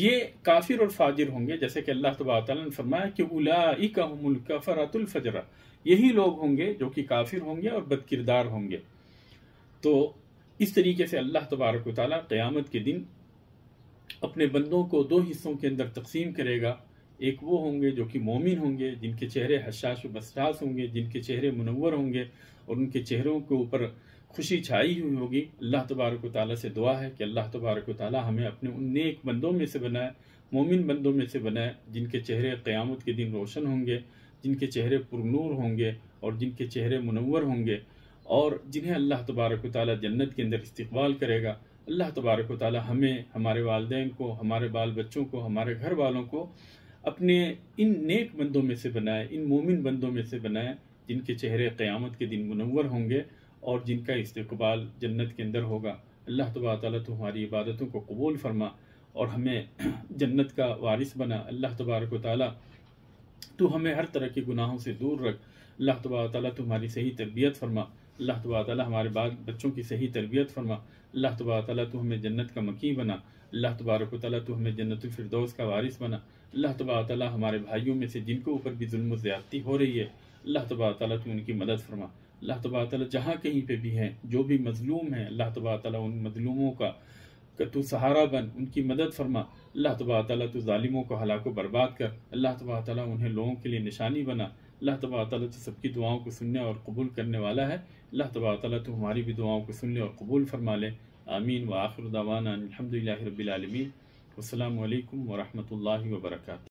یہ کافر اور فاجر ہوں گے، جیسے کہ اللہ تبارک تعالیٰ نے فرمایا کہ اولئک هم الکفرۃ الفجرہ، یہی لوگ ہوں گے جو کہ کافر ہوں گے اور بد کردار ہوں گے۔ تو اس طریقے سے اللہ تبارک و تعالیٰ قیامت کے دن اپنے بندوں کو دو حصوں کے اندر تقسیم کرے گا، ایک وہ ہوں گے جو کہ مومن ہوں گے جن کے چہرے حشاش و بشاش ہوں گے، جن کے چہرے منور ہوں گے اور ان کے چہروں کے اوپر خوشی چھائی ہوئی ہوگی۔ اللہ تبارک و تعالیٰ سے دعا ہے کہ اللہ تبارک و تعالیٰ ہمیں اپنے ان نیک بندوں میں سے بنائے، مومن بندوں میں سے بنائے، جن کے چہرے قیامت کے دن روشن ہوں گے، جن کے چہرے پرنور ہوں گے اور جن کے چہرے منور ہوں گے، اور جنہیں اللہ تبارک و تعالیٰ جنت کے اندر استقبال کرے گا۔ اللہ تبارک و تعالیٰ ہمیں، ہمارے والدین کو، ہمارے بال بچوں کو، ہمارے گھر والوں کو اپنے ان نیک بندوں میں سے بنائے، ان مومن بندوں میں سے بنائے جن کے چہرے قیامت کے دن منور ہوں گے اور جن کا استقبال جنت کے اندر ہوگا۔ اللہ تبارک تعالیٰ تو ہماری عبادتوں کو قبول فرما اور ہمیں جنت کا وارث بنا۔ اللہ تبارک و تعالیٰ تو ہمیں ہر طرح کے گناہوں سے دور رکھ۔ اللہ تبارک تعالیٰ تو ہماری صحیح تربیت فرما۔ اللہ تبارک تعالیٰ ہمارے بچوں کی صحیح تربیت فرما۔ اللہ تبارک تعالیٰ تو ہمیں جنت کا مکی بنا۔ اللہ تبارک و تعالیٰ تو ہمیں جنت الفردوس کا وارث بنا۔ اللہ تبارک تعالیٰ ہمارے بھائیوں میں سے جن کے اوپر بھی ظلم و زیادتی ہو رہی ہے، اللہ تبارک تعالیٰ تو ان کی مدد فرما۔ اللہ تبارک تعالیٰ جہاں کہیں پہ بھی ہیں، جو بھی مظلوم ہیں، اللہ تبارک تعالیٰ ان مظلوموں کا تو سہارا بن، ان کی مدد فرما۔ اللہ تبارک تعالیٰ تو ظالموں کو ہلاک و برباد کر۔ اللہ تبارک تعالیٰ انہیں لوگوں کے لیے نشانی بنا۔ اللہ تبارک تعالیٰ تو سب کی دعاؤں کو سننے اور قبول کرنے والا ہے۔ اللہ تبارک تعالیٰ تو ہماری بھی دعاؤں کو سن لے اور قبول فرما لے۔ آمین۔ وآخر دعوانا الحمدللہ رب العالمین۔ والسلام علیکم ورحمۃ اللہ وبرکاتہ۔